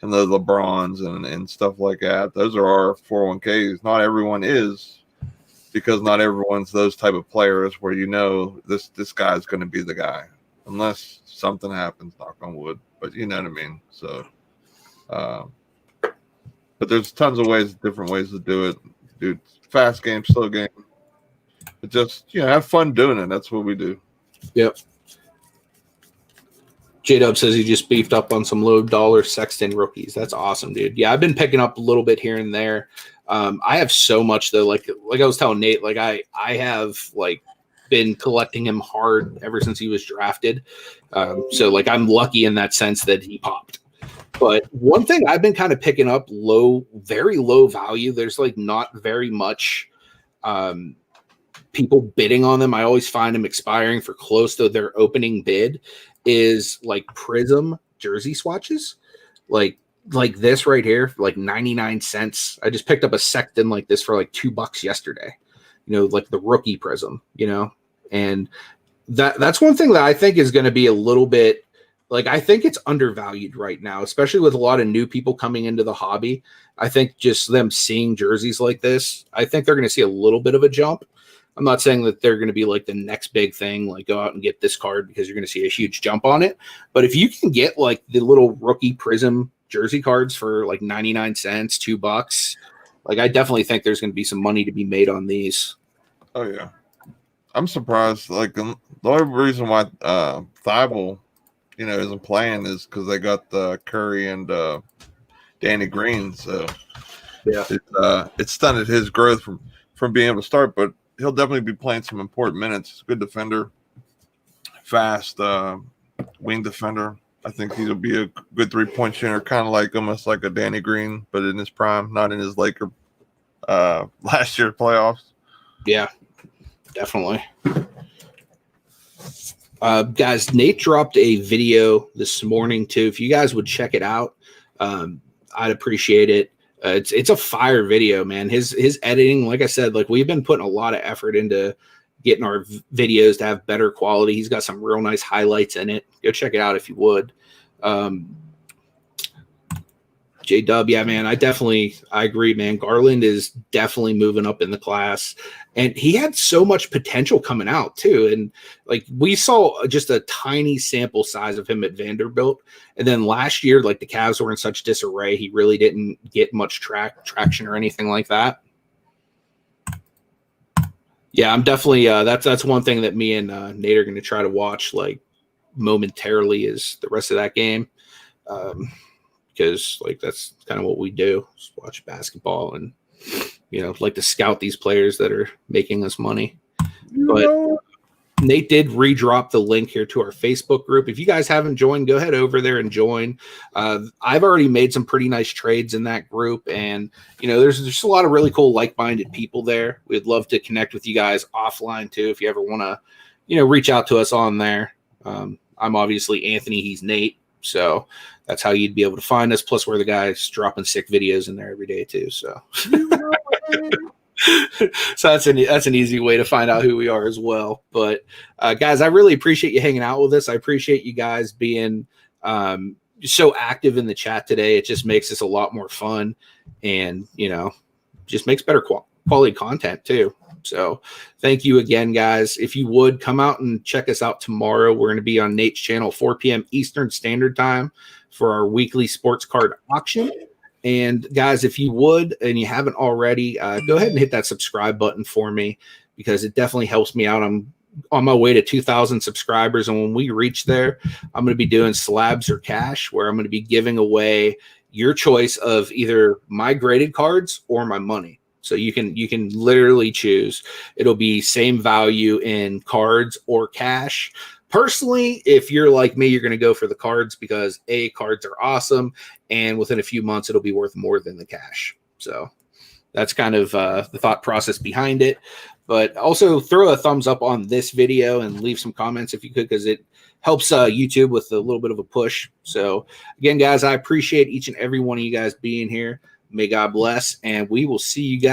S2: and the LeBrons and stuff like that. Those are our 401ks. Not everyone is, because not everyone's those type of players where this guy's going to be the guy, unless something happens, knock on wood. But you know what I mean. So, but there's tons of different ways to do it. Dude, fast game, slow game. But just have fun doing it. That's what we do.
S1: Yep. J-Dub says he just beefed up on some low dollar Sexton rookies. That's awesome, dude. Yeah, I've been picking up a little bit here and there. I have so much though. Like I was telling Nate, like I have like been collecting him hard ever since he was drafted. So like I'm lucky in that sense that he popped. But one thing I've been kind of picking up very low value. There's like not very much people bidding on them. I always find them expiring for close to their opening bid. Is like Prism jersey swatches. Like like this right here for like 99 cents. I just picked up a Sexton like this for like $2 yesterday, like the rookie prism, and that's one thing that I think is going to be a little bit like, I think it's undervalued right now, especially with a lot of new people coming into the hobby. I think just them seeing jerseys like this, I think they're going to see a little bit of a jump. I'm not saying that they're going to be like the next big thing, like go out and get this card because you're going to see a huge jump on it. But if you can get like the little rookie prism jersey cards for like 99 cents, $2, like I definitely think there's going to be some money to be made on these.
S2: Oh yeah, I'm surprised. Like the only reason why Thibault, isn't playing is because they got Curry and Danny Green. So
S1: yeah,
S2: it stunted his growth from being able to start, but he'll definitely be playing some important minutes. He's a good defender, fast wing defender. I think he'll be a good 3-point shooter, kind of like almost like a Danny Green, but in his prime, not in his Laker last year playoffs.
S1: Yeah, definitely. Guys, Nate dropped a video this morning too. If you guys would check it out, I'd appreciate it. It's a fire video, man. His editing, like I said, like we've been putting a lot of effort into getting our videos to have better quality. He's got some real nice highlights in it. Go check it out if you would. J-Dub, yeah, man, I agree, man. Garland is definitely moving up in the class, and he had so much potential coming out too. And like we saw just a tiny sample size of him at Vanderbilt, and then last year, like the Cavs were in such disarray, he really didn't get much traction or anything like that. Yeah, I'm definitely that's one thing that me and Nate are going to try to watch like momentarily is the rest of that game. Because like that's kind of what we do, just watch basketball and like to scout these players that are making us money. But Nate did redrop the link here to our Facebook group. If you guys haven't joined, go ahead over there and join. I've already made some pretty nice trades in that group, and there's just a lot of really cool like-minded people there. We'd love to connect with you guys offline too if you ever want to reach out to us on there. I'm obviously Anthony, he's Nate. So that's how you'd be able to find us. Plus, we're the guys dropping sick videos in there every day too. So, so that's an easy way to find out who we are as well. But guys, I really appreciate you hanging out with us. I appreciate you guys being so active in the chat today. It just makes this a lot more fun, and just makes better quality content too. So thank you again, guys. If you would come out and check us out tomorrow, we're going to be on Nate's channel, 4 p.m. Eastern Standard Time for our weekly sports card auction. And guys, if you would, and you haven't already, go ahead and hit that subscribe button for me because it definitely helps me out. I'm on my way to 2,000 subscribers. And when we reach there, I'm going to be doing slabs or cash where I'm going to be giving away your choice of either my graded cards or my money. So you can literally choose. It'll be same value in cards or cash. Personally, if you're like me, you're going to go for the cards because cards are awesome, and within a few months, it'll be worth more than the cash. So that's kind of the thought process behind it. But also throw a thumbs up on this video and leave some comments if you could, because it helps YouTube with a little bit of a push. So again, guys, I appreciate each and every one of you guys being here. May God bless, and we will see you guys